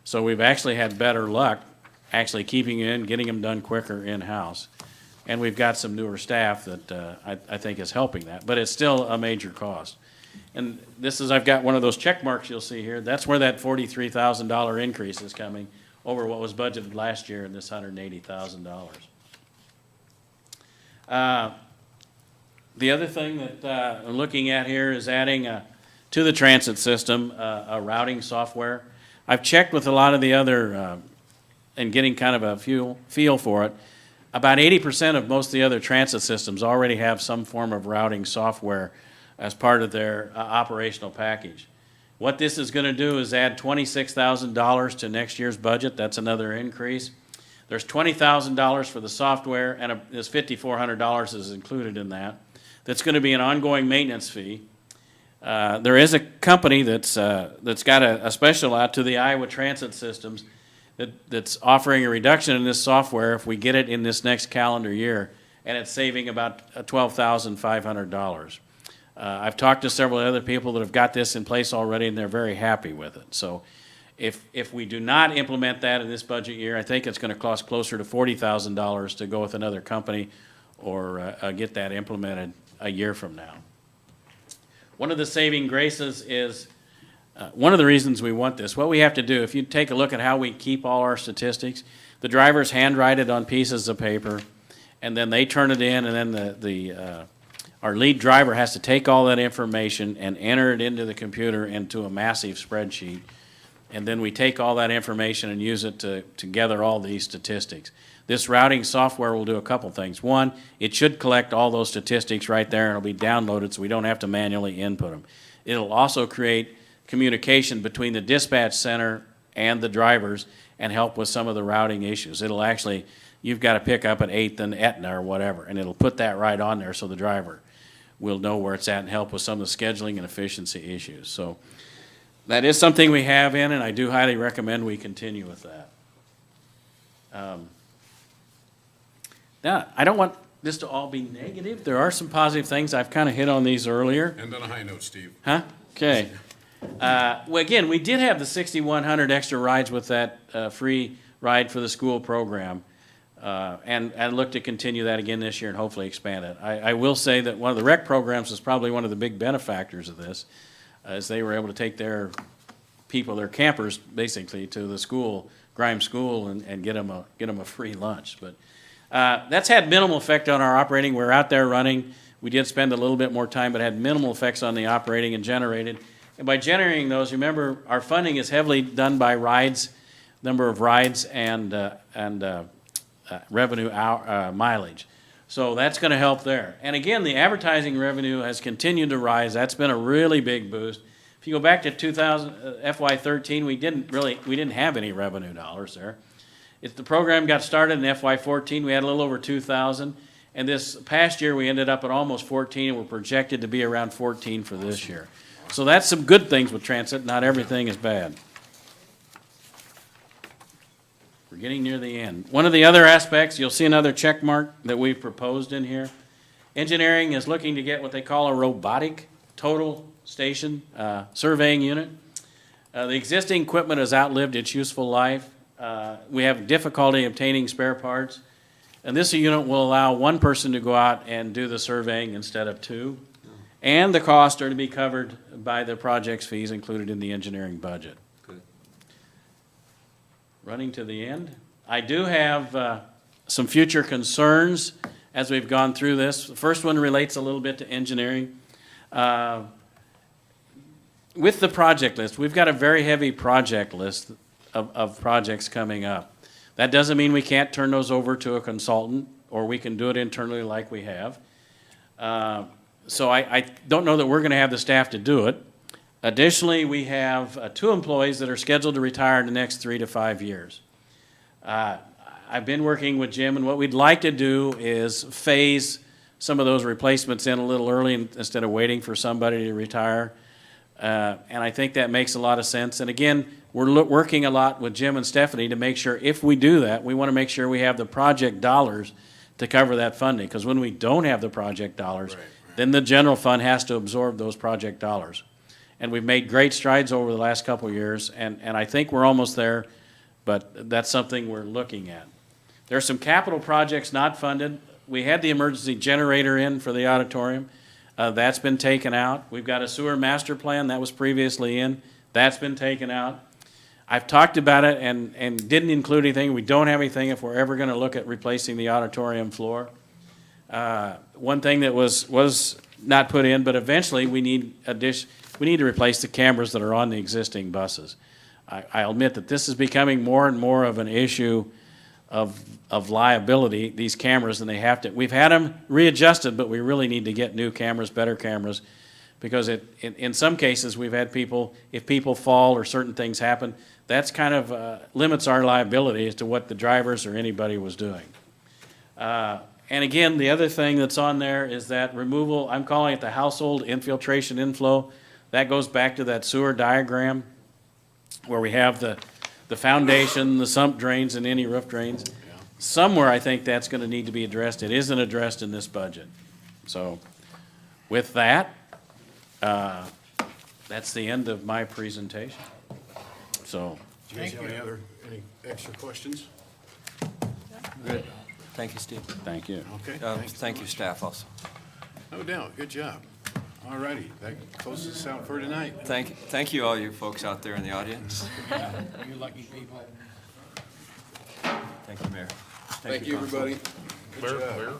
So we've actually had better luck actually keeping in, getting them done quicker in-house. And we've got some newer staff that I think is helping that, but it's still a major cost. And I've got one of those check marks you'll see here. That's where that $43,000 increase is coming over what was budgeted last year in this $180,000. The other thing that I'm looking at here is adding to the transit system a routing software. I've checked with a lot of the other and getting kind of a feel for it. About 80% of most of the other transit systems already have some form of routing software as part of their operational package. What this is going to do is add $26,000 to next year's budget. That's another increase. There's $20,000 for the software, and this $5,400 is included in that. That's going to be an ongoing maintenance fee. There is a company that's got a special out to the Iowa Transit Systems that's offering a reduction in this software if we get it in this next calendar year, and it's saving about $12,500. I've talked to several other people that have got this in place already, and they're very happy with it. So if we do not implement that in this budget year, I think it's going to cost closer to $40,000 to go with another company or get that implemented a year from now. One of the saving graces is, one of the reasons we want this, what we have to do, if you take a look at how we keep all our statistics, the drivers handwrite it on pieces of paper, and then they turn it in, and then our lead driver has to take all that information and enter it into the computer into a massive spreadsheet. And then we take all that information and use it to gather all these statistics. This routing software will do a couple things. One, it should collect all those statistics right there, and it'll be downloaded so we don't have to manually input them. It'll also create communication between the dispatch center and the drivers and help with some of the routing issues. It'll actually, you've got to pick up at 8th and Etna or whatever, and it'll put that right on there so the driver will know where it's at and help with some of the scheduling and efficiency issues. So that is something we have in, and I do highly recommend we continue with that. Now, I don't want this to all be negative. There are some positive things. I've kind of hit on these earlier. End on a high note, Steve. Huh? Okay. Well, again, we did have the 6,100 extra rides with that free ride for the school program, and look to continue that again this year and hopefully expand it. I will say that one of the rec programs is probably one of the big benefactors of this, as they were able to take their people, their campers, basically, to the school, Grimes School, and get them a free lunch. But that's had minimal effect on our operating. We're out there running. We did spend a little bit more time, but had minimal effects on the operating and generated. And by generating those, remember, our funding is heavily done by rides, number of rides, and revenue mileage. So that's going to help there. And again, the advertising revenue has continued to rise. That's been a really big boost. If you go back to FY13, we didn't have any revenue dollars there. If the program got started in FY14, we had a little over 2,000. And this past year, we ended up at almost 14, and we're projected to be around 14 for this year. So that's some good things with transit. Not everything is bad. We're getting near the end. One of the other aspects, you'll see another check mark that we've proposed in here. Engineering is looking to get what they call a robotic total station surveying unit. The existing equipment has outlived its useful life. We have difficulty obtaining spare parts. And this unit will allow one person to go out and do the surveying instead of two. And the costs are to be covered by the project's fees included in the engineering budget. Good. Running to the end. I do have some future concerns as we've gone through this. The first one relates a little bit to engineering. With the project list, we've got a very heavy project list of projects coming up. That doesn't mean we can't turn those over to a consultant, or we can do it internally like we have. So I don't know that we're going to have the staff to do it. Additionally, we have 2 employees that are scheduled to retire in the next 3 to 5 years. I've been working with Jim, and what we'd like to do is phase some of those replacements in a little early instead of waiting for somebody to retire. And I think that makes a lot of sense. And again, we're working a lot with Jim and Stephanie to make sure if we do that, we want to make sure we have the project dollars to cover that funding. Because when we don't have the project dollars, then the general fund has to absorb those project dollars. And we've made great strides over the last couple of years, and I think we're almost there, but that's something we're looking at. There are some capital projects not funded. We had the emergency generator in for the auditorium. That's been taken out. We've got a sewer master plan that was previously in. That's been taken out. I've talked about it and didn't include anything. We don't have anything if we're ever going to look at replacing the auditorium floor. One thing that was not put in, but eventually we need to replace the cameras that are on the existing buses. I'll admit that this is becoming more and more of an issue of liability, these cameras, and we've had them readjusted, but we really need to get new cameras, better cameras, because in some cases we've had if people fall or certain things happen, that's kind of limits our liability as to what the drivers or anybody was doing. And again, the other thing that's on there is that removal, I'm calling it the household infiltration inflow. That goes back to that sewer diagram where we have the foundation, the sump drains, and any roof drains. Somewhere I think that's going to need to be addressed. It isn't addressed in this budget. So with that, that's the end of my presentation. So. Do you guys have any extra questions? Good. Thank you, Steve. Thank you. Okay. Thank you, staff, also. No doubt, good job. All righty, that closes us out for tonight. Thank you, all you folks out there in the audience. You lucky people. Thank you, Mayor. Thank you, Council. everybody. Good Mayor, job. Mayor?